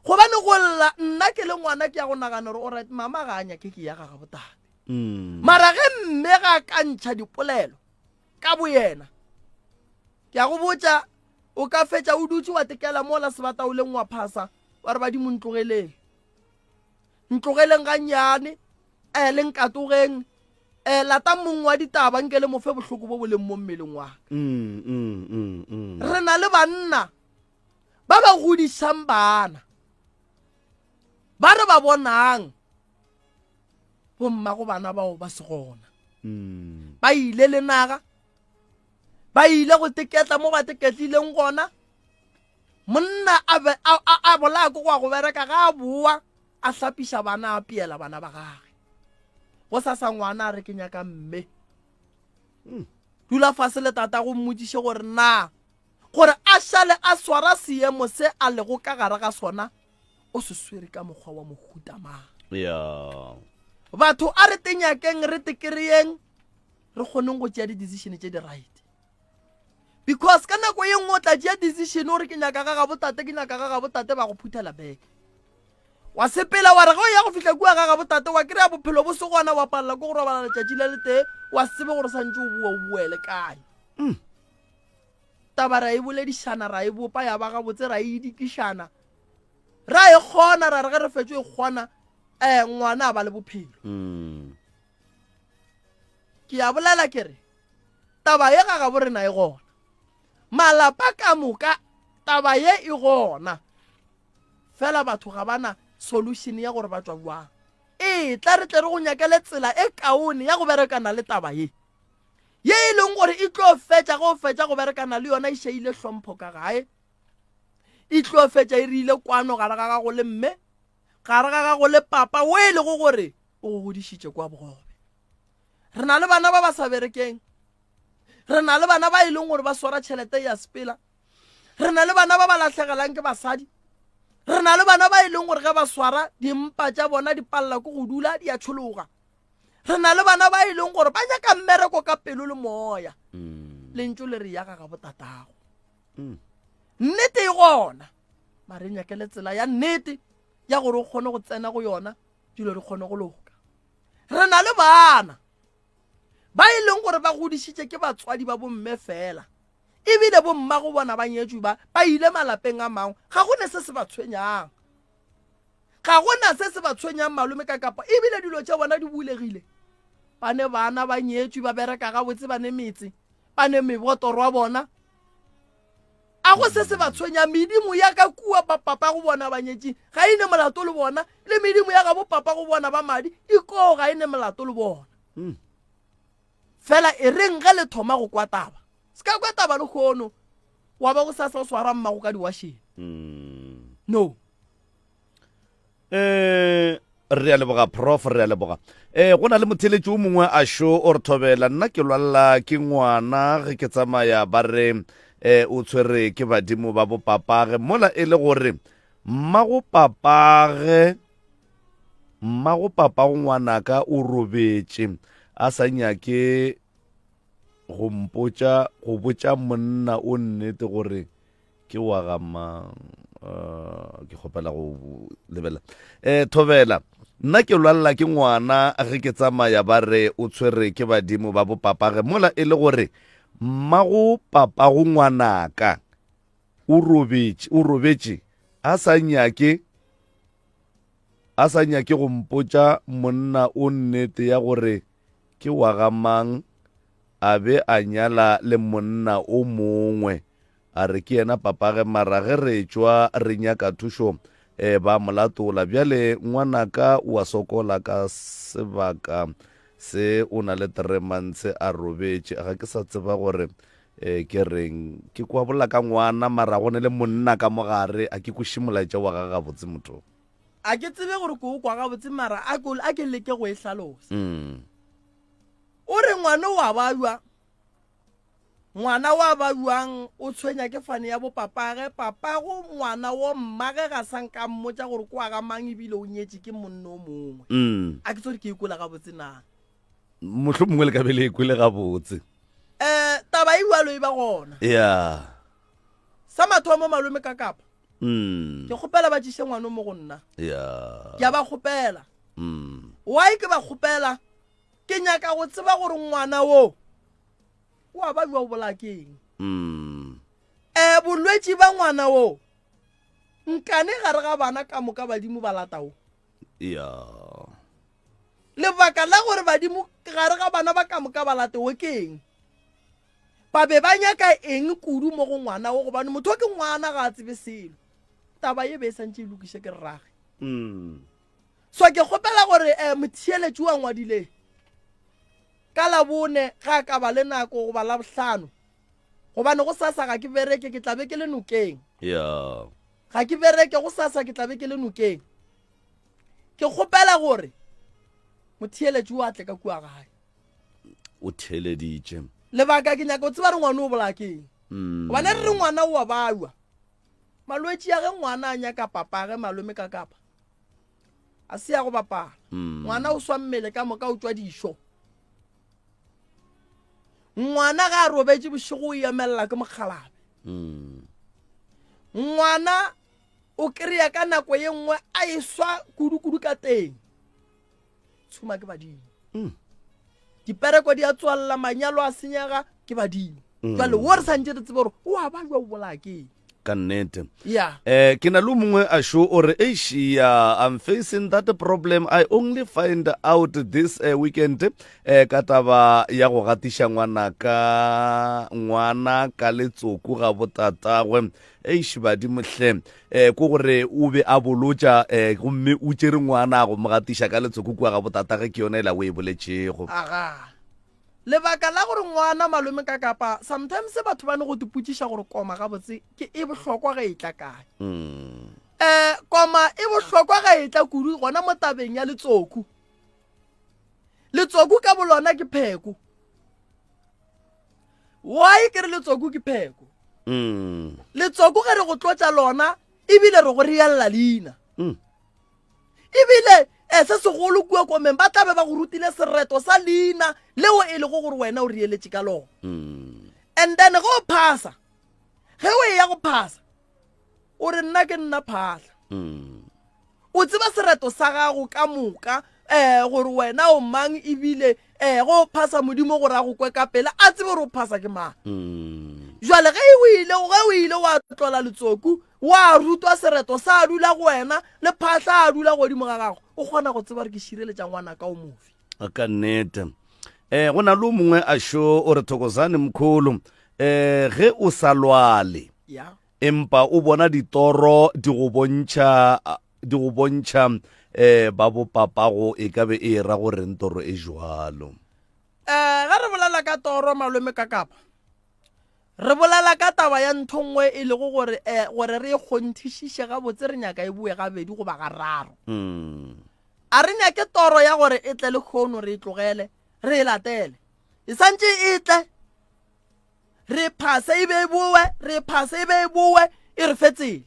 gobane go lla nna ke le ngwana ke ya go nagana gore orit mama ga a nyake ke ya gaga botate mara ge mme ga ka ntšha dipolelo ka boyena ke ya go botša o ka fetša o dutse wa tekela mola sebata o leng wa phasa wa re badimo ntlogeleng ga nnyane le nkatogeng lata mongwe wa ditaba nke le mofe bohloko bo bo leng mo mmeleng wa re na le banna ba ba godišang bana ba re ba bonang bomma go bana bao ba se gona ba ile le naga ba ile go teketla mo ba teketlileng gona monna a bolako go a go bereka ga a boa a hlapiša bana a piela bana ba gage go sa ngwana a re ke nyaka mme dula fase le tata go mmotšiše gore na gore a šale a swara seemo se a lego ka gare ga sona o se swere ka mokgwa wa mohuta mang batho a re tenyakeng re tekereyeng re kgoneng go tšea di-decision tše di right because ka nako ye nngwe o tla tšea decision gore ke nyaka ga botate ba go phuthela beke wa sepela wa re go ya go fihla kua ga botate wa kry-a bophelo bo se gona wa palela ko go robala letšatši le le tee wa sebe gore santse o buele kae taba ra e boledišana ra e bopa ya ba gabotse ra e dikišana ra e kgona ra re ge re fetšo e kgona ngwana a ba le bophelo ke ya bolela kere taba ye ga gabo rena e gona malapa ka moka taba ye e gona fela batho ga bana solution ya gore ba tswa bjang tla re tle re go nyakele tsela e kaone ya go berekana le taba ye e leng gore e tlo fetša go berekana le yona e šeile hlompho ka gae e tlo fetša e rile kwano gare ga gago le mme gare ga gago le papa o e lego gore o go godišitše kwa bogobe re na le bana ba ba sa berekeng re na le bana ba e leng gore ba swara tšhelete ya sepela re na le bana ba ba latlhegelang ke basadi re na le bana ba e leng gore ge ba swara dimpa tša bona di palela ko go dula di a tšhologa re na le bana ba e leng gore ba nyaka mmereko ka pelo le moya lentso le re yaga ga botatago nnete e gona mare nyakele tsela ya nnete ya gore o kgone go tsena go yona dilo di kgone go loka re na le bana ba e leng gore ba godišitše ke batswadi ba bomme fela ebile bomma go bona ba nyetšwe ba ile malapeng a mangwe ga gone se se ba tshwenyang malome ka kapa ebile dilo tša bona di bulegile bane bana ba nyetšwe ba bereka ga botse bane metse bane mebotoro wa bona a go se se ba tshwenyang medimo ya ka kua ba papa go bona ba nyetše ga ine molato le bona le medimo ya ga bo papa go bona ba madi iko ga ine molato le bona fela e reng ge le thoma go kwa taba se ka kwa taba le kgono wa ba go sa swara mmago ka diwašeng no re a leboga prof re a leboga go na le motheletši o mongwe a sho o re thobela nna ke lwalla ke ngwana ge ke tsamaya ba re o tshwere ke badimo ba bopapage mola e le gore mmago papago ngwanaka o robetše a sa nyake go botša monna o nnete gore ke wa ga mang ke kgopela go lebela Thobela nna ke lwalla ke ngwana ge ke tsamaya ba re o tshwere ke badimo ba bo papage mola e le gore mmago papa go ngwanaka o robetše a sa nyake go mpotša monna o nnete ya gore ke wa ga mang a be a nyala le monna o mongwe a re ke yena papage mara ge re tšwa re nyaka thušo ba molatola bjale ngwanaka wa sokola ka sebaka se o na le 3 months a robetše ga ke sa tseba gore ke reng ke kwa bola ka ngwana mara gone le monna ka mogare a ke kušimolaetša wa ga gabotse motho a ke tsebe gore ko kwa gabotse mara a ke leke go e hlalosa o re ngwana wa babuang o tshwenya ke fane ya bo papage papago ngwana wo mmage ga sanka mmotša gore kwa ga mang ebile o nyetše ke monna o mongwe a ke tsore ke ikola gabotse na mohlho mongwe le ka bele ikole gabotse taba e bualo e ba gona sa mathomo malome ka kapa ke kgopela ba tšiše ngwana mo go nna ke ba kgopela why ke ba kgopela ke nyaka go tseba gore ngwana wo wa ba bua bolakeng bolwetši ba ngwana wo nkane gare ga bana ka moka badimo ba latao lebaka la gore badimo gare ga bana ba ka moka ba latewo keng ba be ba nyaka eng kudu mo go ngwana wo gobane motho ke ngwana ga a tsebe selo taba ye be santse e lokiše ke rrage so ke kgopela gore motheeletši wa ngwadile ka labone ga ka ba le nako go ba la bohlano gobane go sasa ga ke bereke ke tlabe ke le nokeng ga ke bereke go sasa ke tlabe ke le nokeng ke kgopela gore motheeletši wa tle ka kua gae o theeleditše lebaka ke nyaka o tseba re ngwana o bolakeng gobane re re ngwana o wa bawa malwetši ya ge ngwana a nyaka papage malome ka kapa a se ya go bapala ngwana o swa mmele ka moka o tšwa dišo ngwana ga a robetše bošego o emelela ke mokgalabe ngwana o kry-a ka nako ye nngwe a e swa kudu-kudu ka teng tshuma ke badimo dipereko di a tswalela manyalo a senyega ke badimo jale wo re santse re tsebe gore o a balwa o bolakeng ka nnete ke na le mongwe a show ore I'm facing that problem. I only find out this weekend ka taba ya go gatiša ngwana ka letsoku ga botatagwe badimo hle ko gore o be a bolotša gomme o tšere ngwana go mo gatiša ka letsoku kua ga botatage ke yona e la o e boletšego lebaka la gore ngwana malome ka kapa sometimes batho ba ne go diputšiša gore koma ga botse ke e bohlokwa ga e tla kae koma e bohlokwa ga e tla kudu gona mo tabeng ya letsoku ka bolona ke pheko why ke re letsoku ke pheko letsoku ge re go tlotša lona ebile re go rialla leina ebile se segolo kua komeng ba tlabe ba go rutile sereto sa leina leo e le go gore wena o rieletše ka lona and then go phasa ge o e ya go phasa o re nna ke nna phahla o tseba sereto sa gago ka moka gore wena o mang ebile go phasa modimo gore a go kwe ka pele a tsebe gore o phasa ke mang jwale ge o ile wa tlola letsoku wa rutwa sereto sa a dula go wena le phahla a dula godimo ga gago o kgona go tseba re ke šireletša ngwana ka o mofi a ka nnete go na le mongwe a sho o re Thokozane Mkhulu ge o sa lwale empa o bona ditoro di go bontšha ba bo papago e ka be e ra gore ntoro e jwalo ga re bolela ka toro malome ka kapa re bolela ka taba ya nthongwe e le go gore re e kgonthišiše ga botse re nyaka e bue gabedi go ba gararo a re nyake toro ya gore e tle le kgono re e tlogele re e latele e santse e tle re phase e be e boe e re fetsele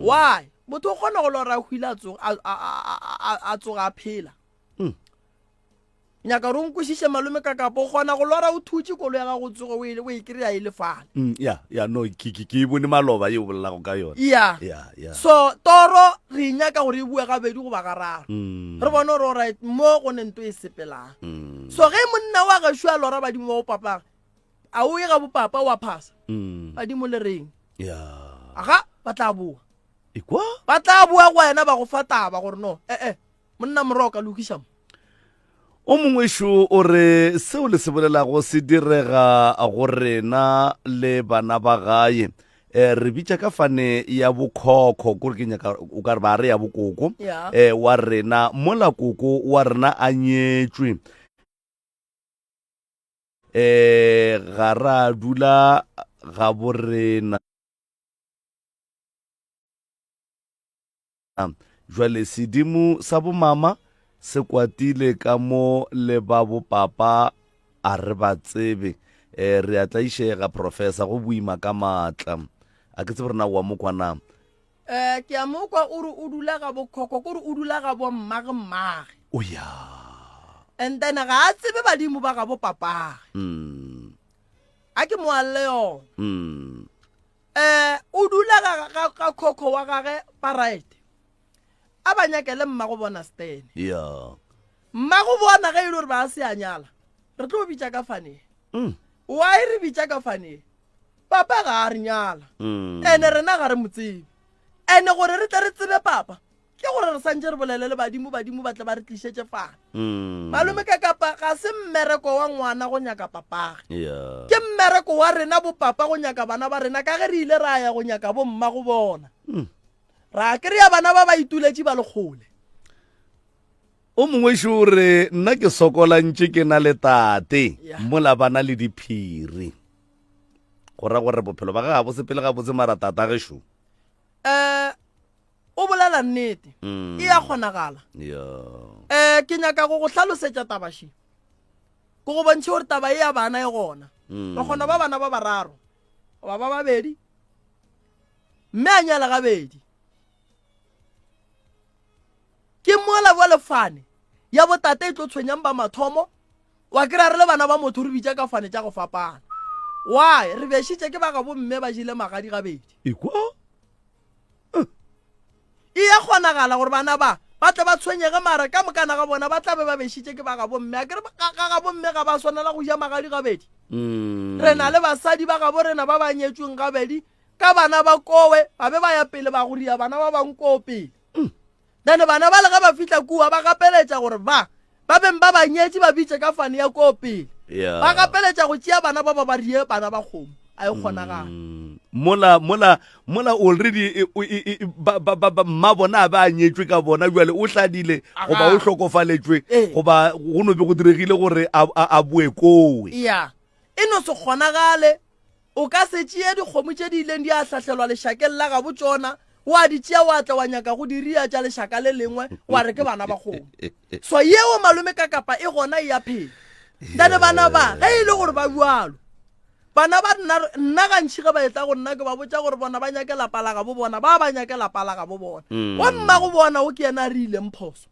why motho o kgona go lora a hwile a tsoga a phela nyaka re nkwešiše malome ka kapo o kgona go lora o thutse kolo ya gago tsogo o e kry-a e lefale ya no ke bone maloba ye o bolelago ka yone ya ya so toro re nyaka gore e bue gabedi goba gararo Mm. re bone gore oright mo go nento e sepelang so ge monna wa gašo a lora badimo wa bo papa a o ye ga bopapa wa phasa badimo le reng ya aga ba tla boa ikwa ba tla boa go wena ba go fa taba gore no monna moroka lokišamo o mongwe šo o re seo le se bolelago se direga go rena le bana ba gae re bitša ka fane ya bokhokho kore ke nyaka o ka re ba re ya bokoko Ya. wa rena mola koko wa rena a nyetšwe ga ra dula ga borena jwale sedimo sa bomama se kwatile ka mo le ba bopapa a re ba tsebe re a tlaišega professor go buima ka maatla a ke tsebe rena wa mo kwana ke a mo kwa o re o dula ga bokhokho kore o dula ga bommage o ya and then ga a tsebe badimo ba ga bopapage a ke moalle yone o dula ga khokho wa gage parite a ba nyakele mmago bona stene ya mmago bona ge e le gore ba se a nyala re tlo bitša ka fane wa e re bitša ka fane papa ga a re nyala ene rena ga re motsebe ene gore re tle re tsebe papa ke gore re santse re bolele le badimo ba tle ba re tlišetse fane malome ka kapa ga se mmereko wa ngwana go nyaka papage ya ke mmereko wa rena bopapa go nyaka bana ba rena ka ge re ile ra ya go nyaka bomma go bona ra kry-a bana ba ba ituletše ba lekgole o mongwe šo re nna ke sokolantše ke na le tate Ya. mola bana le diphiri go ra gore bophelo ba ga botse pele ga botse mara tata gešo o bolela nnete e ya kgonagala ya ke nyaka go go tlhalosetša tabaši ko go bontšhe gore taba e ya bana e gona re kgona ba bana ba bararo ba babedi mme a nyala gabedi ke mola wa lefane ya botate e tlo tshwenyang ba mathomo wa kry-a re le bana ba motho re bitša ka fane tša go fapana why re bešitše ke ba ga bomme ba jile magadi gabedi ikwa e ya kgonagala gore bana ba tle ba tshwenyege mara ka mokana ga bona ba tlabe ba bešitše ke ba ga bomme a kere ga bomme ga ba swanela go ja magadi gabedi re na le basadi ba gabo rena ba ba nyetsweng gabedi ka bana ba kowe ba be ba ya pele ba go ria bana ba bang koo pele then bana ba le ga ba fitlha kua ba gapeletša gore ba beng ba banyetši ba bitše ka fane ya koo pele ya ba gapeletša go tšea bana ba ba rie bana ba kgomo a e kgonagala mola already mma bona a ba nyetswe ka bona jale o hladile goba o hlokofaletšwe goba go no be go diregile gore a boe kowe ya e no se kgonagale o ka se tšee dikgomo tše di ileng di a hlahlelwa lešakeng la gabo tsona wa di tšea wa tla wa nyaka go diria tša lešaka le lengwe wa re ke bana ba kgomo so yeo malome ka kapa e gona e ya phela dane bana ba ge e le gore ba bualo bana ba nna gantšhi ge ba etla go nna ke ba botša gore bona ba nyake lapa la gabo bona ba nyake lapa la gabo bona wa mma go bona o ke yena a re ileng phoso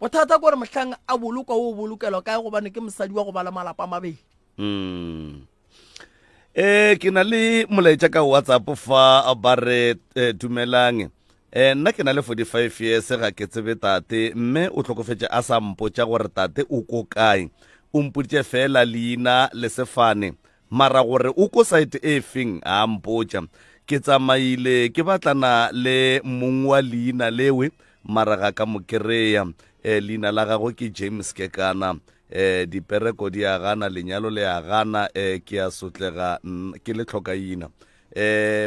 bothata kore motlhang a bolokwa o bolokelwa kae gobane ke mosadi wa go ba le malapa a mabedi ke na le molaetša ka WhatsApp fa ba re dumelang nna ke na le 45 years ga ke tsebe tate mme o tlhokofetše a sa mpotša gore tate o ko kae o mpotše fela leina le sefane mara gore o ko site e feng a mpotša ke tsamaile ke batlana le mong wa leina lewe mara ga ka mo kry-a leina la gago ke James Kekana dipereko di a gana lenyalo le a gana ke a sotlega ke le tlhokaina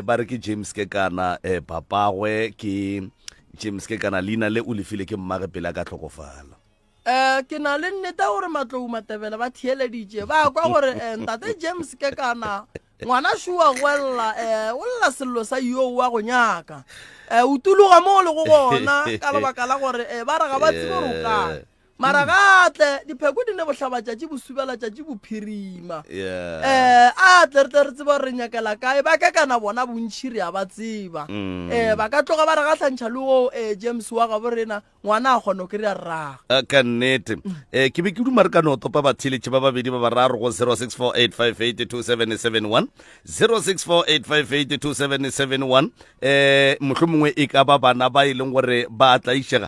ba re ke James Kekana papagwe ke James Kekana leina le o lefile ke mmage pele ka tlhokofala ke na le nnete gore matlou matebele ba thieleditše ba kwa gore ntate James Kekana ngwana šua gwella o lla sello sa yo wa go nyaka o tuloga mo le go gona ka lebaka la gore ba re ga ba tsebe gore o kae mara gatle dipheko di ne bohlaba tšatši bosubela tšatši bophirima Yeah. a tle re tle re tseba re nyakela kae ba ka kana bona bontšhi re a ba tseba ba ka tloga ba re gatlhantšha le go James wa gabo rena ngwana a kgone go kry-a rraga ka nnete ke be ke duma re ka no topa batheletše ba babedi ba bararo go 0648582771 0648582771 mohlho mongwe e ka ba bana ba e leng gore ba tla išega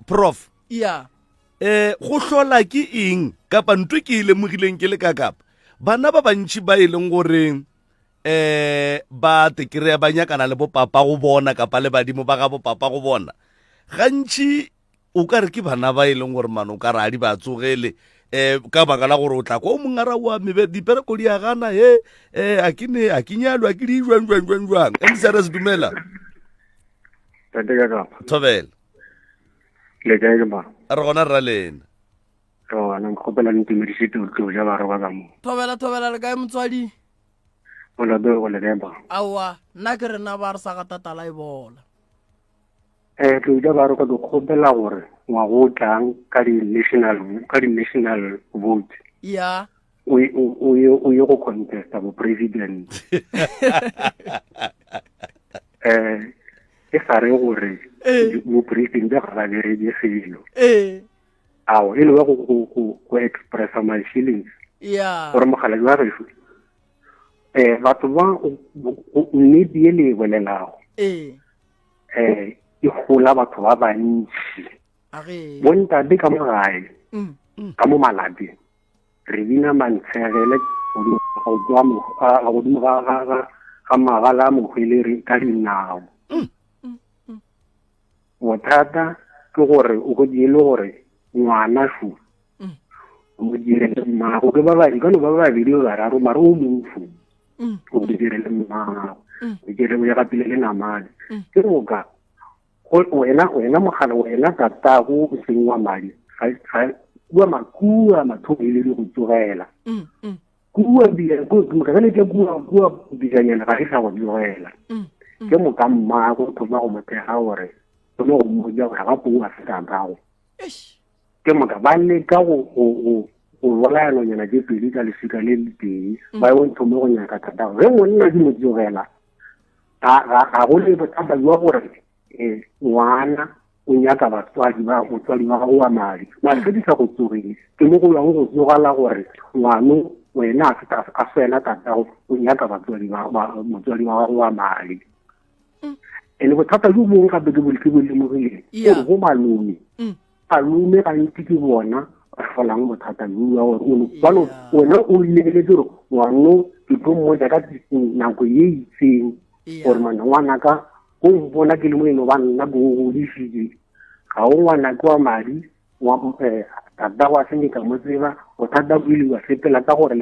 prof ya go hlola ke eng kapa ntwe ke e lemogileng ke le ka kapa bana ba bantši ba e leng gore ba tekry-a ba nyakana le bopapa go bona kapa le badimo ba ga bopapa go bona gantši o ka re ke bana ba e leng gore mano ka re a di ba tsogele ka baka la gore o tla kwa o mongara wa mebe dipereko di a gana a ke nyalwa a ke di jwang emsare se dumela thobela le kae ke ba re gona rra lena ana nkgopela ntumedisitse tlo ja ba re ba ka mo thobela le kae motswadi o la be o le kae ba aowa nna ke rena ba re sa ga tatala e bola tlo ja ba re ka kgopela gore ngwa go tlang ka di national vote ya o ye go contesta bo president e sa re gore mo president ga ba beredi selo ao e le wa go expressa my feelings ya gore mogala jwa refu batho ba nnete e le bolelago e gola batho ba bantši bontate ka mo gae ka mo malapeng re bina mantshegele godimo ga magala a mogweleri ka dinao bothata ke gore o go diele gore ngwana fu o direle mmago ke babadi ka no ba babedi o bararo mare o mofu o direle mmago o direle ya kapile le namane ke boka wena mogala wena tatago o seng wa madi kua makua mathobele le go tsogela kua bijanyana ga e sa go tsogela ke moka mmago thoma go mothega gore thoma go moja gore ga po a setatago ke moka ba leka go bolayanonyana tse pedi ka lesika le le tee ba e thome go nyaka thatago ge monna di mo tsogela ga go le bothata jwa gore ngwana o nyaka batswadi ba gago wa madi mare ke di sa go tsogile ke mo go yang go tsogala gore ngwano wena a swela tatago o nyaka motswadi ba gago wa madi ene bothata jo bongwe gape ke bolemogileng gore go malome gantsi ke bona ba folang bothata jua gore wena o lebeletse gore ngwano ke tlo mmoja ka nako ye itseng gore ngwanaka go bona ke le mo eno ba nna bogodisitse ga o ngwana ke wa madi tata wa senyeka mo tseba bothata bo ile wa sepela ka gore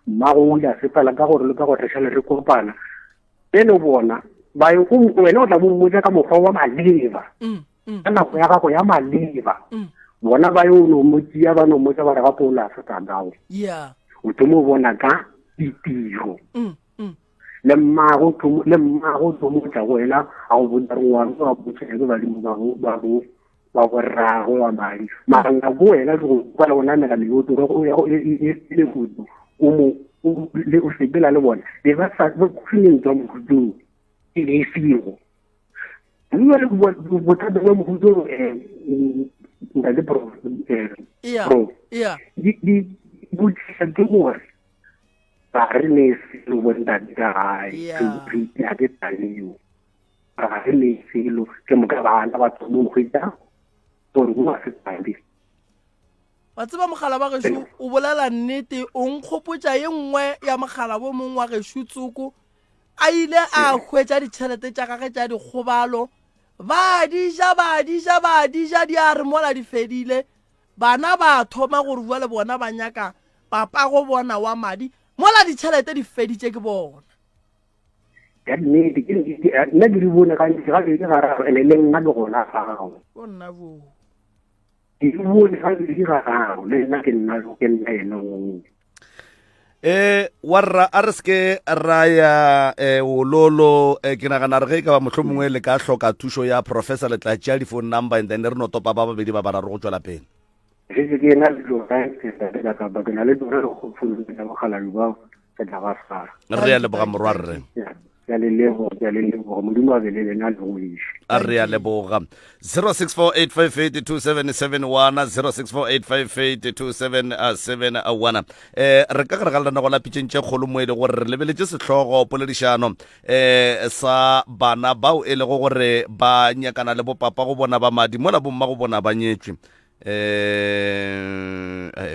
mmago o ile a sepela ka gore le ka gore šale re kopana ene bona wena o tla bo mmotsa ka mokgwa wa maleba ka nako ya gago ya maleba bona ba yo no motsia ba no motsa ba re ga pola sa tatago o tomo bona ka ditiro le mmago tomotsa wena a go bona ngwana wa botsege badimo ba go rrago wa madi mara nako wena go kwala o namela leoto le kudu o sepela le bona le ba khutleng tswa mokhutong e le figo le bothata ba mokhutong nka le pro di botsisa ke gore ba re ne selo bontate ka gae ya ke taleo ba re ne selo ke moka bana ba tsomo mogwetsa gore go a se tsabe wa tseba mogala wa gešo o bolela nnete o nkgopotša ye nngwe ya mogala bo mongwe wa gešo tsoko a ile a hwetša ditšhelete tša gage tša dikgobalo ba dija di a re mola di fedile bana ba thoma gore bua le bona ba nyaka papa go bona wa madi mola ditšhelete di feditše ke bona ya nnete nna ke di bone gantsi gabedi gararo ene le nna le gona gago o nna bo ke di bone gabedi gararo le nna ke nna ene warra a re seke raya ololo ke nagana re ge ka ba motlho mongwe le ka hloka thušo ya professor le tla tšea di phone number and then re no topa ba babedi ba bararo go tswela pele se ke na le dora ke sa ka ba ke na le dora go fulu ka mogala ba ka daga fara re ya leboga morwa rre ya le lebo modimo a bele na le go ishi a re ya leboga 0648582771 0648582771 re ka gare ga lena go lapitšentše kgolo mo e le gore re lebeletše setlhogo poledišano sa bana bao e lego gore ba nyakana le bopapa go bona ba madi mola bomma go bona ba nyetšwe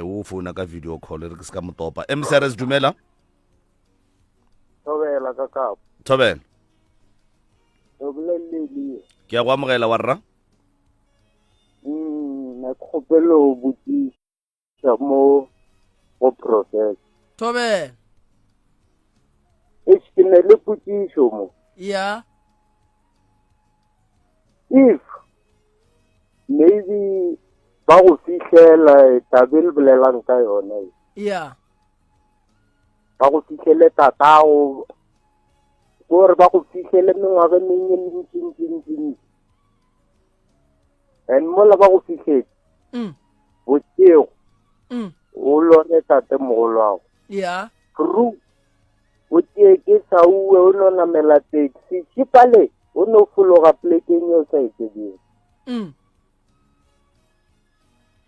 o founa ka video call re ke se ka motopa mcrs dumela Thobela ka kapo. thobela O bolelele. ke ya go amogela wa rra Na kgopelo o botsisa mo go process. Thobela E ke ne le potsiso mo. ya If maybe ba go fihlela tabel bolelang ka yona. ya Ba go fihlele tatago gore ba go fihlele mengwaga mentsi and mola ba go fihletse botsego o lone tate mogolo wago ya kru o tie ke sauwe o no namela taxi chipale o no fologa plekeng yo sa itsebeng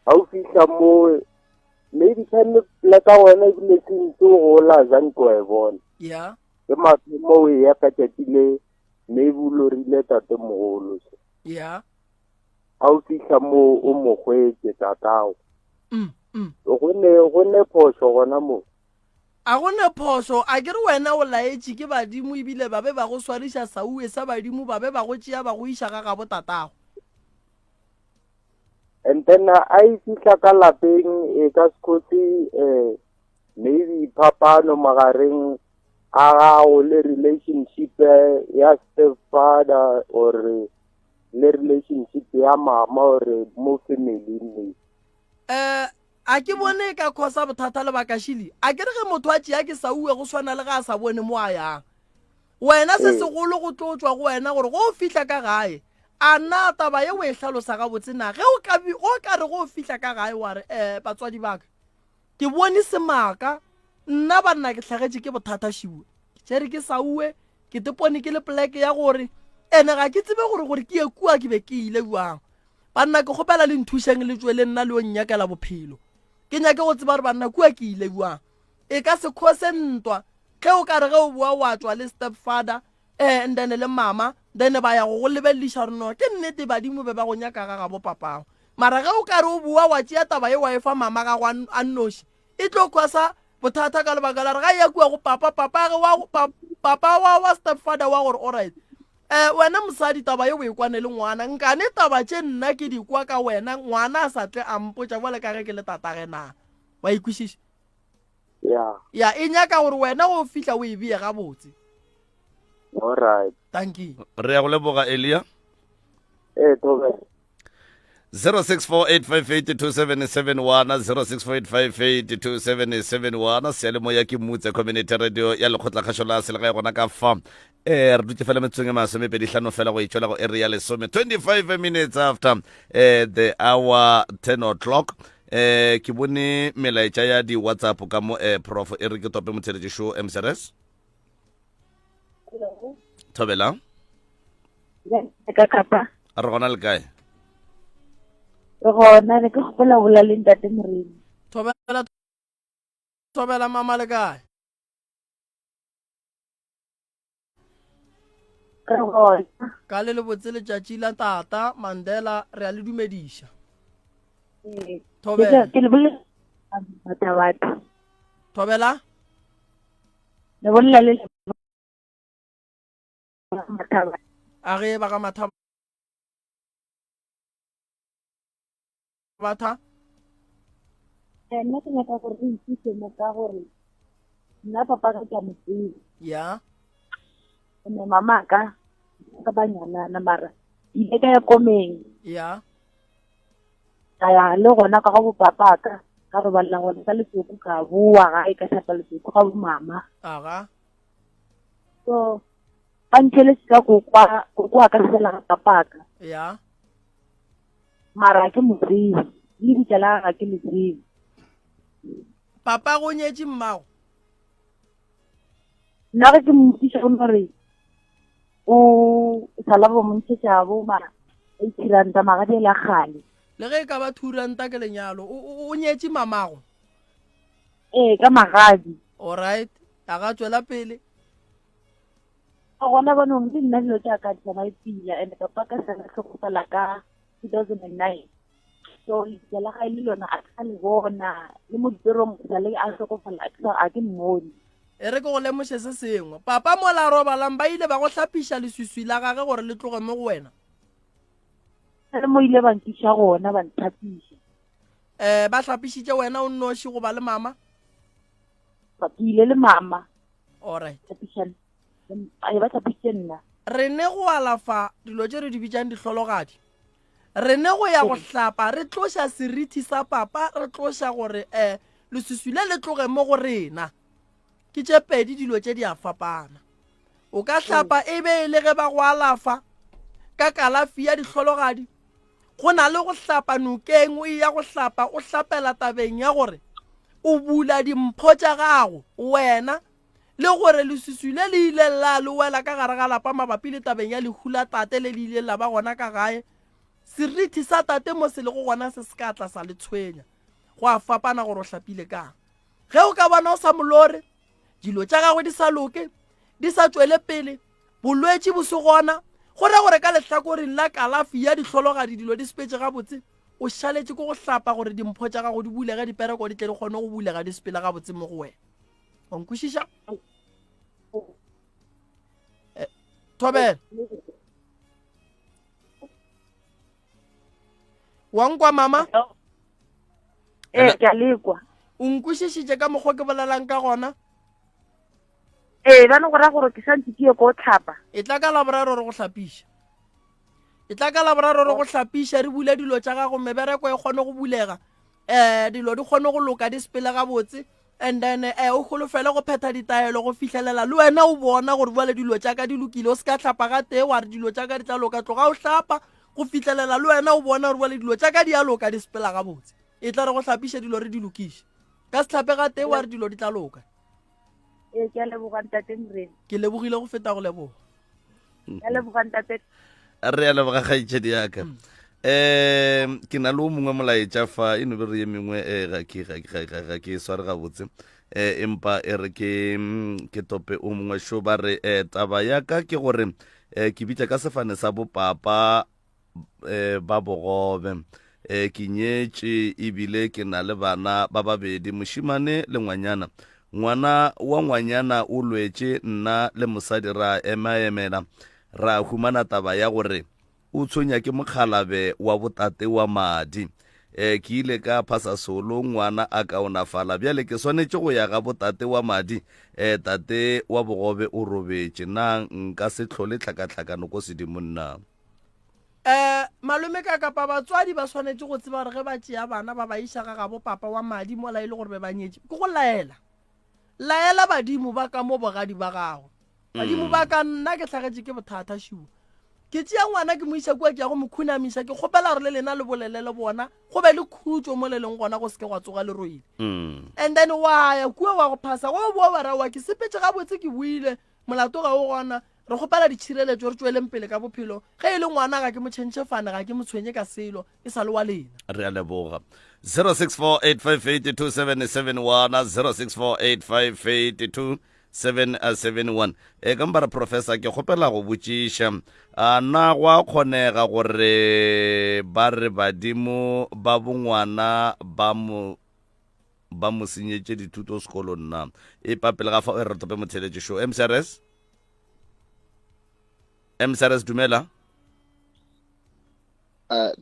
ha o fihla mo maybe time pleka wena ebile sentse go la jang ko e bona ya ke mathomo o ya ka tšatile maybe o lorile tate mogolo ya ha o fihla mo o mo hwetse tatago go ne phoso gona mo a gone phoso a ke re wena o laetse ke badimo ebile ba be ba go swariša sauwe sa badimo ba be ba go tšea ba go iša ga gabo tatago and then a fihla ka lapeng e ka sekotse maybe phapano magareng a gago le relationship ya stepfather or le relationship ya mama or mo family a ke bone ka khosa bothata le bakashili a ke re ge motho a tšea ke sauwe go swana le ga a sa bone mo a yang wena se segolo go tlotswa go wena gore go fihla ka gae a nna taba ye o e hlalosa ga botse na ge o ka re go fihla ka gae wa re batswadi baka ke bone semaka nna ba nna ke tlhagetše ke bothata šiwe tšere ke sauwe ke tepone ke le poleke ya gore ene ga ke tsebe gore ke ye kua ke be ke ile buang banna ke kgopela le nthušeng le tswe le nna le o nnyakela bophelo ke nyake go tseba gore banna kua ke ile buang e ka se khose ntwa ge o ka re ge o bua wa tswa le stepfather and then le mama then ba ya go lebeleliša gore no ke nnete badimo be ba go nyaka ga gabo papago mara ge o ka re o bua wa tšea taba ye wa efa mama ga go a nnoši e tlo kwasa bothata ka lebaka la re ga ya kua go papa wa stepfather wa gore alright wena mosadi taba ye o e kwane le ngwana nkane taba tše nna ke di kwa ka wena ngwana a sa tle a mpotša bjale ka ge ke le tatage na wa ikwešiša ya e nyaka gore wena go fihla o e bee gabotse alright thank you re ya go leboga elia Tobe 0648582771 0648582771 sealemoya ke mmutse community radio ya lekgotlakgašo la selegae gona ka fa re dutse fela metsong e masomepedi hlano fela go itšwela go area lesome 25 minutes after the hour 10 o'clock ke bone melaetša ya di whatsapp ka mo prof e re ke tope motheletše show mcrs thobela ka kapa a re gona le kae re gona re ke gopola bola le ntate morena thobela mama le kae re gona ka le botse letšatši la tata Mandela re a le dumediša thobela ke le bolela batho thobela le bolela le mataba a ge ba ga matha batha nna ke nyaka gore re itsise mo ka gore nna papa ka ke a motsebe ya ene mama ka banyanana mara ile ka ya komeng ya ka ya le gona ka go papa ka robalela gona ka letsoko ka bua gae ka tlhapa letsoko ga bo mama aga so ba ntšheletse ka kokoa ka sela ga papaka ya mara ke motsebe le bitla la ga ke le tsebe. Papa go nyetse mmago. Nna ke mmotsisa gore o sala bo montšhetša bo ma e tiranta magadi la gale. Le ge ka ba thuranta ke lenyalo o nyetse mamago. Ka magadi. All right, a ga tswela pele. Gona banong ke nna dilo tša ka tsama pila and papa ka sana tlhokofala ka 2009. So le la ga ile lona a ka le bona le mo dirong sa le a tlhokofala a ke mmone. E re ke go lemoše se sengwe. Papa mo la robalang ba ile ba go hlapiša leswiswi la gage gore le tloge mo go wena. Le mo ile ba nkiša gona ba nthapiša. Ba hlapišitše wena o nnoši go ba le mama? Ba ile le mama. All right. Thapišana. Ba thapiše nna. Re ne go alafa dilo tše re di bitšang dihlologadi. Re ne go ya go hlapa re tloša serithi sa papa re tloša gore leswiswi le tloge mo go rena. Ke tše pedi dilo tše di a fapana. O ka hlapa e be le ge ba go alafa ka kalafi ya dihlologadi. Go na le go hlapa nokeng o ya go hlapa o hlapela tabeng ya gore o bula dimpho tša gago wena le gore leswiswi le ile la le wela ka gare ga lapa mabapi le tabeng ya lehula tate le ile la ba gona ka gae. Serithi sa tate mo se le go gona se se ka tla sa le tshwenya. Go a fapana gore o hlapile kang. Ge o ka bona o sa molore dilo tša gagwe di sa loke di sa tswele pele bolwetši bo se gona gore ka lehlakoreng la kalafi ya dihlologadi dilo di sepetse gabotse o šaletše ko go hlapa gore dimpho tša gago di bulega dipereko di tle di kgone go bulega di sepela gabotse mo go wena. O nkwešiša? Thobela wa nkwa mama? Ke a lekwa. O nkwešišitše ka mokgwa ke bolelang ka gona? Ba no go ra gore ke santse ke go tlhapa. E tla ka laboraro re go hlapiša. E tla ka laboraro re go hlapiša re bule dilo tša gago mebereko e kgone go bulega. Dilo di kgone go loka di sepela gabotse and then o golofele go phetha ditaelo go fihlelela le wena o bona gore bale dilo tša ka di lokile o se ka hlapa ga tee wa re dilo tša ka di tla loka tloga o hlapa go fihlelela le wena o bona gore bale dilo tša ka di a loka di sepela gabotse. E tla re go hlapiša dilo re di lokiše. Ka se hlape ga tee wa re dilo di tla loka. Ke a leboga ntate Mrena. Ke lebogile go feta go leboga. Ke a leboga ntate. Re a leboga kgaitšedi yaka. Ke na le o mongwe molaetša fa e no be re ye mengwe ga ke sware gabotse empa e re ke tope o mongwe šo ba re taba yaka ke gore ke bitša ka sefane sa bopapa ba bogobe ke nyetše ebile ke na le bana ba babedi mošimane le ngwanyana. Ngwana wa ngwanyana o lwetše nna le mosadi ra emaemela ra humana taba ya gore o tshwenya ke mokgalabe wa botate wa madi. Ke ile ka phasa solo ngwana a kaonafala bjale ke swanetše go ya ga botate wa madi tate wa bogobe o robetše na nka se tlhole tlhakatlhakano ko sedimong na? Malome ka kapa batswadi ba swanetše go tseba gore ge ba tšea bana ba ba iša ga bo papa wa madi mola e le gore be ba nyetše ke go laela badimo ba ka mo bogadi ba gago. Badimo ba ka nna ke hlagetše ke bothata šiwo ke tšea ngwana ke mo isa kua ke ya go mo khunamiša ke kgopela gore le lena le bolelele bona go be le khutšo mo le leng gona go seke gwa tsoga le roile and then wa ya kua wa go phasa wa boa wa ra wa ke sepetse gabotse ke buile molato ga o gona re kgopela ditšhireletšo re tsweleng pele ka bophelo ge e le ngwana ga ke mo tšhentšhe fane ga ke mo tshwenye ka selo e sa le wa lena. Re a leboga 0648582771 0648582771 ka mbara professor ke kgopela go botšiša na go a kgonega gore ba re badimo ba bongwana ba mo senyetše dithuto sekolong na e papele ga fa e re tope motheletše šo MCRS dumela.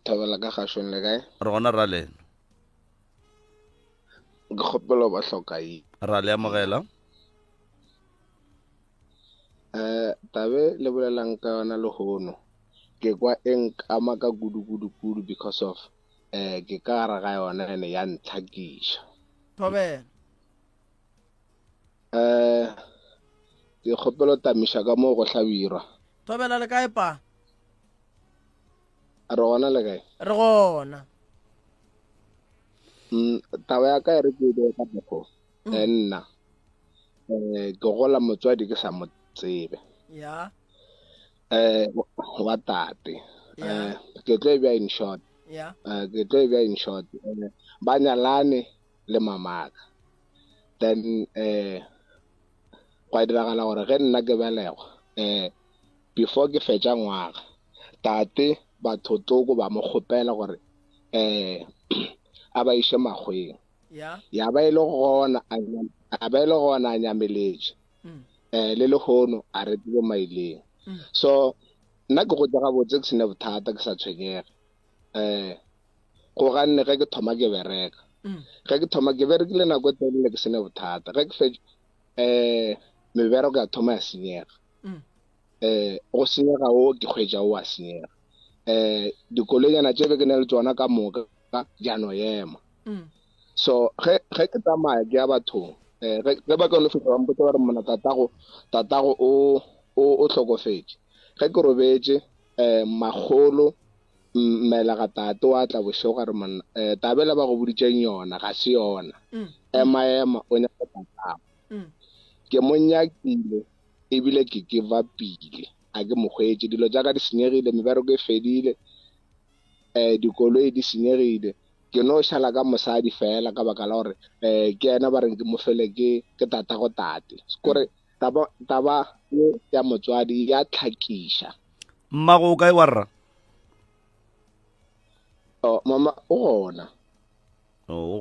Thabela ka gašong le kae? Re gona ra lena. Ke kgopela ba hlokai. Ra le amogela. Tabe le bolelang ka yona le hono. Ke kwa ama ka kudu because of ke ka ra ga yona ene ya ntlhakiša. Thobela. Ke kgopela tamiša ka mo go hlabirwa. Thobela le kae pa? Re gona le kae? Re gona. taba ya ka e re ke ile ka mokgo nna ke gola motswadi ke sa mo tsebe ya wa tate ke tlo be in short ya ke tlo be in short ba nyalane le mamaka then kwa diragala gore ge nna ke belegwa before ke fetša ngwaga tate batho toko ba mo kgopela gore a ba ishe magweng ya ba ile gona a nyameletše le lehono a retile maileng so nna ke go tega botse ke sene bothata ke sa tshwenyege go ganne ge ke thoma ke bereka ge ke thoma ke berekile nako e telele ke sene bothata ge ke fetša mebereko ya thoma ya senyega go senyega o ke kgwetša o a senyega dikoloinyana tše be ke ne le tsona ka moka jano ema so ge ke tsamaya ke ya bathong ge ba kano feta ba mpotse ba re mona tatago o tlhokofetše ge ke robetše magolo mmela ga tate wa tla bošego ga re monna tabela ba go boditšeng yona ga se yona ema o nyaka tatago ke monyakile ebile ke vapile a ke mokgwetše dilo jaaka di senyegile mebereko e fedile dikoloi di senyegile ke no šala ka mosadi fela ka baka la gore ke ena ba reng ke mofele ke tatago tate kore taba ya motswadi ya tlhakiša mmago o kae wa rra mama o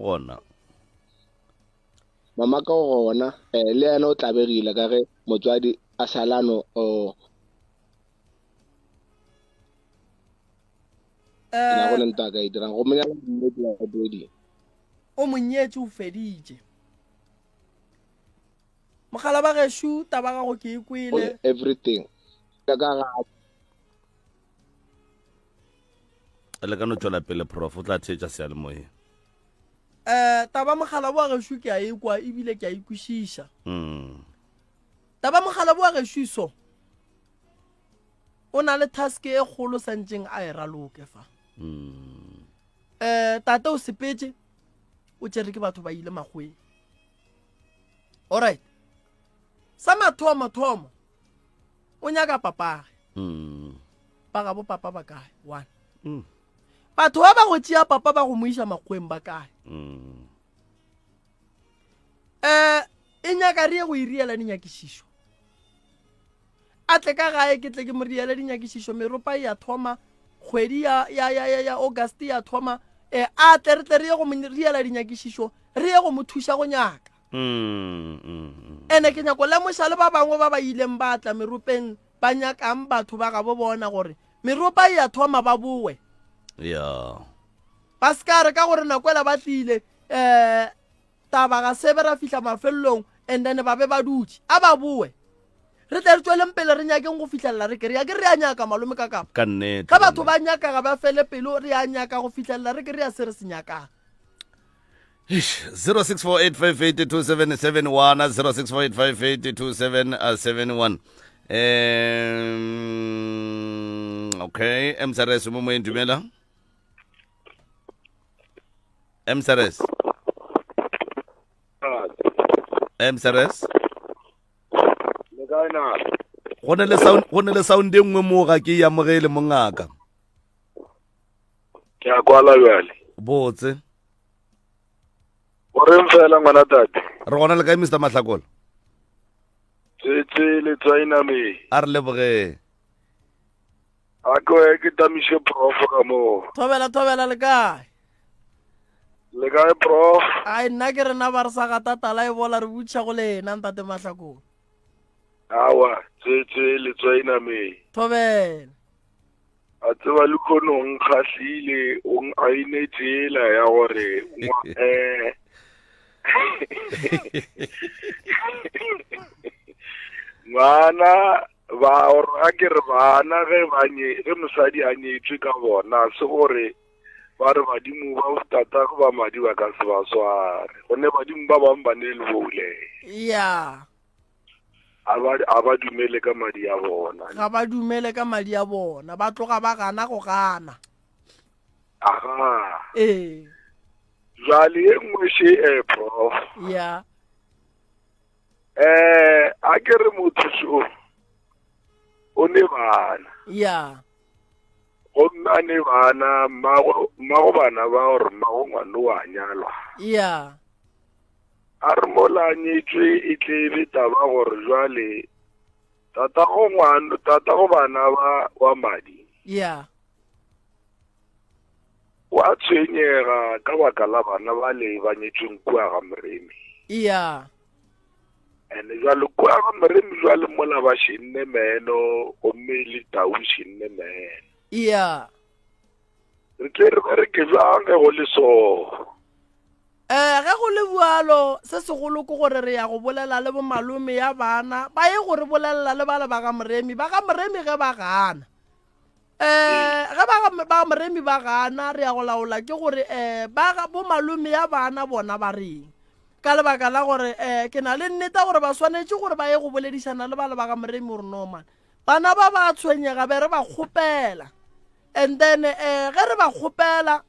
gona mama ka o gona le ena o tlabegile ka ge motswadi a salano na go nta ka dirang go menya mmedi wa bodi o monyetse o feditše mogala ba geshu taba ga go ke ikwile everything ka le ka no tšwela pele prof o tla thetša sealemoyeng taba mogala wa geshu ke a ekwa ebile ke a ikwešiša taba mogala wa geshu so o na le task e kgolo santseng a e raloke fa tate o sepetse o tšere ke batho ba ile magweng alright sa mathomo o nyaka papage ba ga bo papa ba kae one batho ba ba go tšea papa ba go moiša magweng ba kae e nyaka re ye go iriela dinyakišišo a tle ka gae ke tle ke mo riele dinyakišišo meropa ya thoma kgwedi ya August ya thoma a tle re ye go mo riela dinyakišišo re ye go mo thuša go nyaka ene ke nyako lemoša le ba bangwe ba ba ileng ba tla meropeng ba nyakang batho ba ga bo bona gore meropa ya thoma ba bowe ba ska re ka gore nakwela ba tlile taba ga sebe ra fihla mafelelong and then ba be ba dutse a ba bowe re tle re tsweleng pele re nyakeng go fitlhelela re kry-a ke re a nyaka malome ka kapa ka batho ba nyaka ga ba fele pelo re a nyaka go fitlhelela re kry-a se re se nyakang 0648582771 0648582771 okay MSRS mo moeng dumela MSRS go ne le sound e nngwe mo ga ke ya mogele mongaka ke a kwala bjale botse o reng fela ngwana tate re gona le kae Mr. Mahlakola tsetse le tsaina me a re leboge a ko ke tamiše prof ka mo thobela le kae prof ai nna ke rena ba re sa gata tala e bola re butša go lena ntate Mahlakola awa tsetse le tsaina me thobela a tseba le khonong khahlile o aine tsela ya gore ngwana ba a ke re bana ge mosadi a nyetswe ka bona se gore ba re badimo ba tata go ba madi ba ka se ba sware gonne badimo ba bang ba ne le bole a ba dumele ka madi ya bona ga ba dumele ka madi ya bona ba tloga ba gana go gana aha jwale e nngwe she prof ya a ke re motho o ne bana ya go nna ne bana mmago bana ba gore mmago ngwane wa nyalwa ya a re molanyetswe e tle be taba gore jwale tata go bana ba wa madi ya wa tshwenyega ka baka la bana ba le ba nyetsweng kua ga Moremi ya ene jwale kua ga Moremi jwale mola ba shinne meno o mmele tau shinne meno ya re tle re bereke jwang ge go le so ge go le bualo se segolo ke gore re ya go bolela le bo malome ya bana ba ye gore bolelela le bale ba ga Moremi ge ba gana ge ba Moremi ba gana re ya go laola ke gore bo malome ya bana bona ba reng ka lebaka la gore ke na le nnete gore ba swanetse gore ba ye go boledišana le bale ba ga Moremi gore no man bana ba tshwenyega be re ba kgopela and then ge re ba kgopela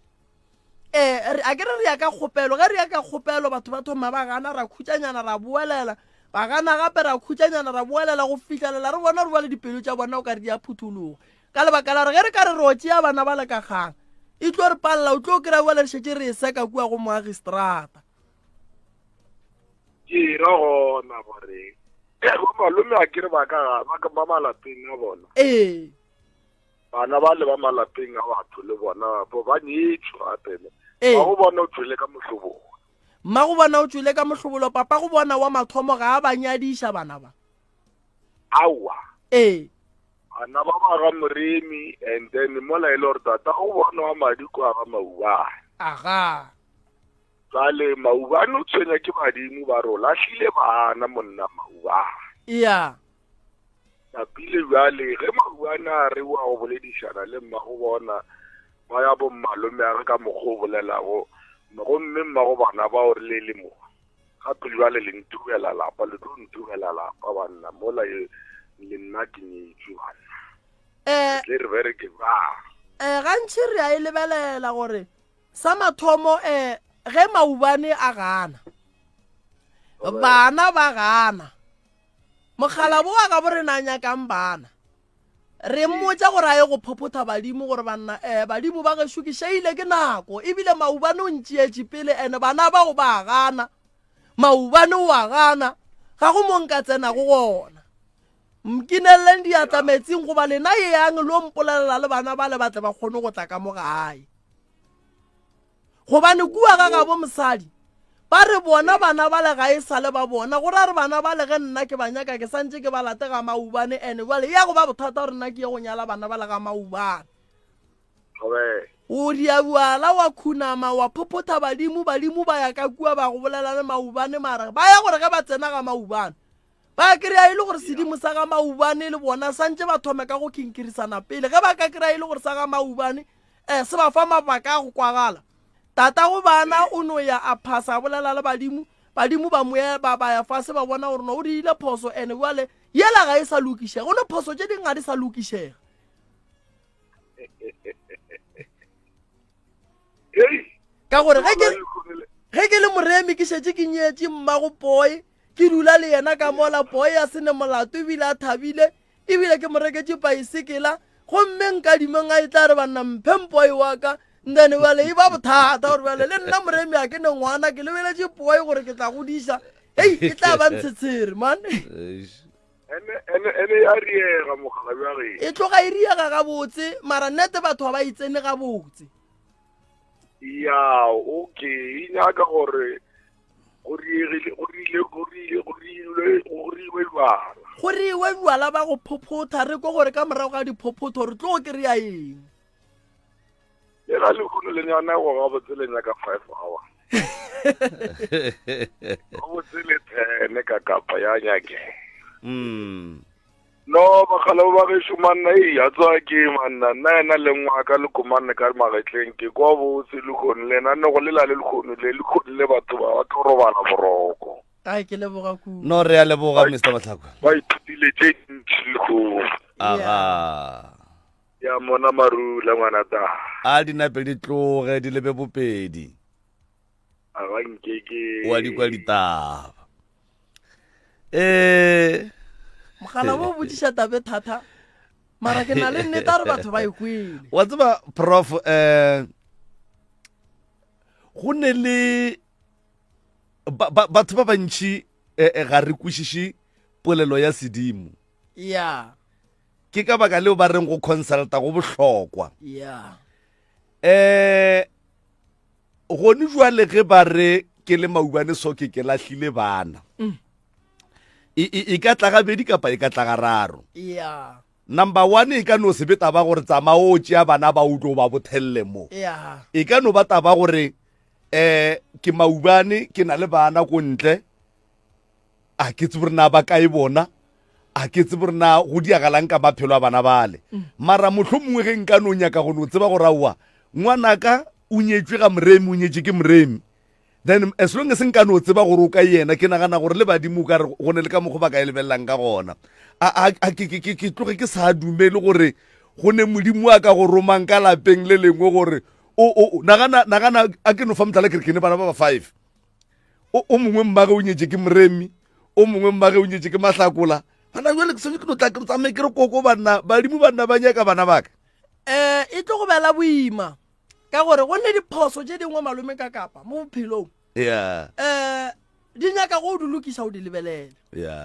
a ke re ya ka kgopelo ge re ya ka kgopelo batho ba thoma ba gana ra khutšanyana ra boelela ba gana gape ra khutšanyana ra boelela go fitlhelela re bona re ba le dipelo tša bona o ka re di a phuthologa ka lebaka la re ge re ka re ro tšea bana ba le ka kgang e tlo re palela o tlo kry-a boele re šetse re e seka kua go moagistrata ke ra gona gore ba malome a kere ba malapeng a bona bana ba le ba malapeng a batho le bona ba nyetswa apele ba go bona o tswile ka mohlobolo mma go bona o tswile ka mohlobolo papa go bona wa mathomo ga a ba nyadiša bana ba awa bana ba ba ga Moremi and then mola e le gore tata go bona wa madi kwa ga Maubane aga jwale Maubane o tshwenya ke badimo ba re o lahlile bana monna Maubane ya pile jwale ge Maubane a re wa go boledišana le mma go bona ba ya bo malome a re ka mokgwa o bolelago gomme mma go bana ba o re le mo gape jwale le ntugela lapa le tlo ntugela lapa banna mola le nna ke nyetswe banna le re bereke ba gantši re a e lebelela gore sa mathomo ge Maubane a gana bana ba gana mogala bo wa ka bo re na nyakang bana re mmotsa gore a ye go phophotha badimo gore banna badimo ba gešo ke šaile ke nako ebile Maubane o ntšeetše pele ene bana ba go ba gana Maubane o a gana ga go mo nka tsena go gona mkineleng diatla metsing goba lena ye yang lo mpolelela le bana ba le batle ba kgone go tla ka mo gae gobane kua ga bo mosadi ba re bona bana ba le gae sa le ba bona gore a re bana ba le ge nna ke ba nyaka ke santse ke ba late ga Maubane ene jale ya go ba bothata gore nna ke ye go nyala bana ba le ga Maubane o diabuala wa khunama wa phophotha badimo ba ya ka kua ba go bolela le Maubane mara ba ya gore ge ba tsena ga Maubane ba kry-a e le gore sedimo sa ga Maubane le bona santse ba thome ka go kinkirisana pele ge ba ka kry-a e le gore sa ga Maubane se ba fa mabaka a go kwagala tata go bana o no ya a phasa bolela le badimo ba ya fase ba bona gore no o di ile phoso ene jale yela ga e sa lokišega o ne phoso tše dingwe ga di sa lokišega ka gore ge ke le Moremi ke šetse ke nyetse mmago poi ke dula le yena ka mola poi a sene molato ebile a thabile ebile ke mo reketse paesekela gomme nkadimeng a e tla re banna mphe poi wa ka then wale e ba bothata gore wale le nna Moremi a ke ne ngwana ke lebeletse poi gore ke tla godisa e tla ba ntshetsere man ene ya riega mogala bja ge e tloga e riega gabotse mara nnete batho ba itsene gabotse ya okay e nyaka gore go riwe jwala ba go phophotha re ko gore ka morago ga diphophotho re tlo go kry-a eng le ga lekgono le nyana go ga botse le nyaka 5 hours go botse le 10 ka kapa ya nyake no bakala ba ge shumana ya tswa ke manna nna ena le ngwaka le komane ka magetleng ke kwa botse lekgono le nna go lela le lekgono le batho ba ka robala boroko ai ke leboga ku no re a leboga Mr. Matlhakwa ba ithutile tše ntši lekgono aga ya mona marula ngwana ta a dinape di tloge di lebe bopedi a ba nkeke wa di kwa ditaba mogala bo botsisa tabe thata mara ke na le nnete a re batho ba ikwele wa tseba prof go ne le batho ba bantši ga re kwešiše polelo ya sedimo ya ke ka baka leo ba reng go consulta go bohlokwa ya gone jwale ge ba re ke le maubane soke ke lahlile bana e ka tla gabedi kapa e ka tla gararo ya number 1 e ka no se beta ba gore tsamao tšea bana ba utlo ba bothelle mo ya e ka no ba taba gore ke maubane ke na le bana ko ntle a ke tse borena ba kae bona a ke tse borena go diagalang ka maphelo a bana bale mara mohlomongwe ge nka no nyaka go no tseba gore aowa ngwanaka o nyetswe ga moremi o nyetswe ke moremi then as long as nka no tseba gore o ka yena ke nagana gore le badimo ka re go ne le ka mokgo ba ka e lebelelang ka gona ke tloge ke sa dumele gore go ne modimo a ka go romang ka lapeng le lengwe gore nagana a ke no fa motlhala kere ke ne bana ba ba 5 o mongwe mmage o nyetse ke moremi o mongwe mmage o nyetse ke mahlakola bana jwale ke se ke no tla ke tsamaye ke re koko banna badimo banna ba nyaka bana baka e tlo go bela boima ka gore go ne diphoso tse dingwe malome ka kapa mo bophelong ya di nyaka go di lokisa o di lebelele ya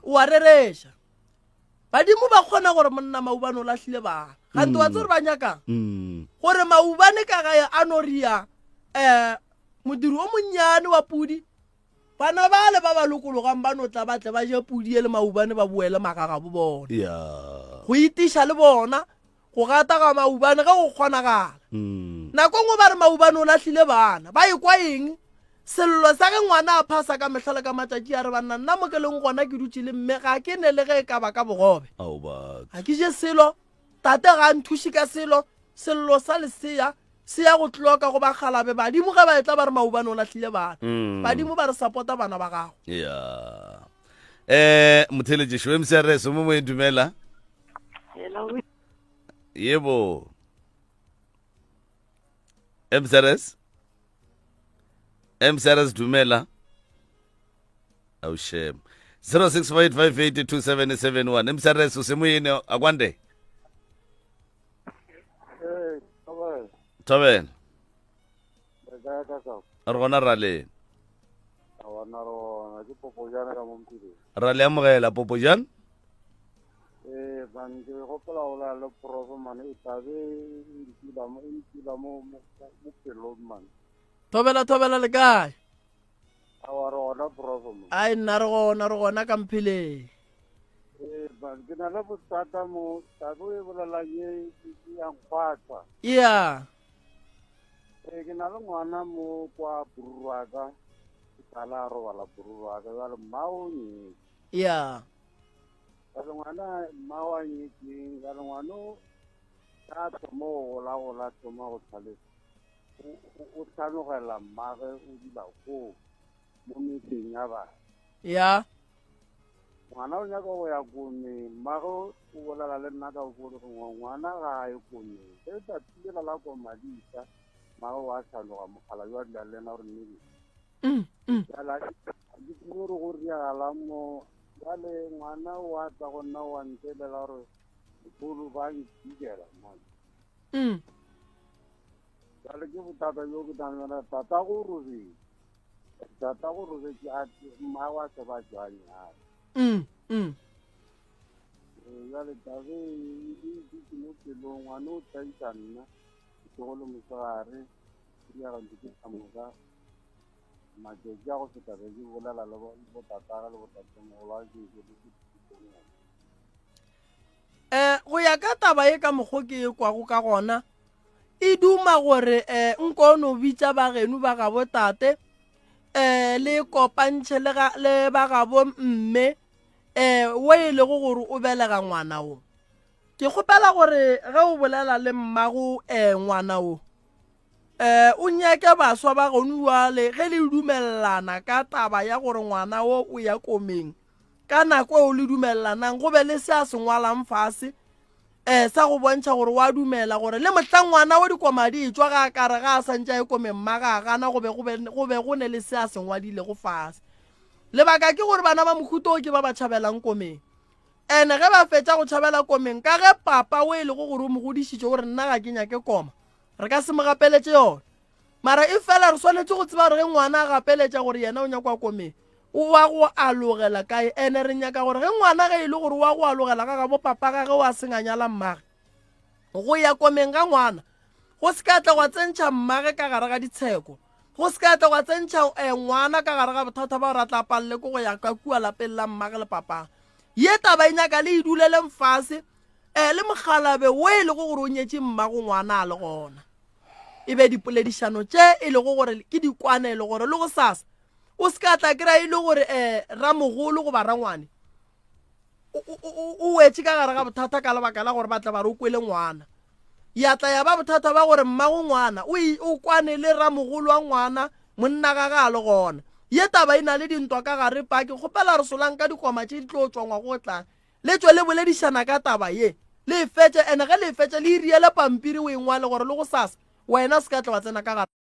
o a reresha badimo ba kgona gore monna maubane o lahlile bana gante wa tsore ba nyakang gore maubane ka gae a noria modiri o monnyane wa pudi bana bale ba ba lokologang ba no tla batle ba je pudi e le maubane ba boele magaga bo bona ya go itiša le bona go gata ga maubane ga go kgonagala nako ngwe ba re maubane o lahlile bana ba ekwa eng sello sa ge ngwana a phasa ka metlhale ka matšatši a re banna nna mo ke leng gona ke dutse le mme ga ke ne le ge e ka ba ka bogobe ga ke je selo tate ga nthuši ka sello sa lesea se ya go tloka go ba galabe badimo ge ba etla ba re maubane o lahlile bana badimo ba re support-a bana ba gago ya motheletši o mcrs mo mo e dumela yebo mcrs dumela au shem 0658582771 mcrs o se moyene a kwande tobela re gona ra leng ra le amogela popojan ke gopola o la le profe mane e tabe intila mo pelong mane thobela le kae a wa re gona profe mane ai nna re gona ka mpheleng ke na le bothata mo tabe e bolelang e yang kgwatsa ya ke na le ngwana mo kwa bururwaka ke tala a robala bururwaka jale mmao nye ya kale ngwana mmao a nyetseng kale ngwano ka thoma go gola thoma go tlhalesa o tlhanogela mmage o dula koo mo metseng ya bana ya ngwana o nyaka go ya kone mmage o bolela le nna ka gore ngwana ga ye kone e tsa thilela la kwa madisa mmage wa tlhaloga mogala jwa dila le ena gore nnebe jala ke gore go riagala mo jale ngwana wa tla go nna wa ntelela gore bolo ba ntšhikela mone jale ke bothata jo ke tanela tata go robetse a mma wa se ba jwanyana jale tabe ke mo pelong ngwane o tlaisa nna ke go le mosegare ke ya gantse ke kamoka matšatši a go feta be ke bolela le botataga le botatemogolo a ke go ya ka taba e ka mokgo ke e kwago ka gona e duma gore nkono bitsa bageno ba gabo tate le kopantšhe le ba gabo mme wo e lego gore o belega ngwana o ke kgopela gore ge o bolela le mmago ngwana o o nyake baswa ba gonuale ge le dumelelana ka taba ya gore ngwana o o ya komeng ka nako o le dumellanang go be le se a se ngwalang fase sa go bontšha gore wa dumela gore le mohlang ngwana wa dikomadi tswa ga kare ga a santša e komeng mmaga gana go be go ne le se a sengwadile go fase lebaka ke gore bana ba mohuto o ke ba ba tšhabelang komeng ene ge ba fetša go tšhabela komeng ka ge papa o e le go gore o mo godišitše gore nna ga ke nyake koma re ka se mo gapeletše yone mara e fela re swanetse go tseba gore ge ngwana a gapeletša gore yena o nyakwa komeng o wa go alogela kae ene re nyaka gore ge ngwana ge e le gore wa go alogela ka ga bo papa ga ge o a senganyala mmage go ya komeng ga ngwana go se ka tla go tsentšha mmage ka gare ga ditsheko go se ka tla go tsentšha ngwana ka gare ga bothata ba gore a tla palele ko go ya ka kua lapeng la mmage le papang ye taba e nyaka le e duleleng fase le mogalabe o e le go gore o nyetše mmago ngwana a le gona e be dipoledišano tše e le go gore ke dikwane e le gore le go sasa o se ka tla kry-a e le gore ramogolo go ba rangwane o wetse ka gare ga bothata ka lebaka la gore ba tla ba re o kwele ngwana ya tla ya ba bothata ba gore mmago ngwana o kwane le ramogolo wa ngwana monna ga ga le gona ye taba e na le dintwa ka gare pake kgopela re solang ka dikoma tše di tlo tswangwa go tlang le tswe le boledišana ka taba ye le e fetse ene ge le e fetse le iriele pampiri o engwale gore le go sasa wena se ka tla wa tsena ka gare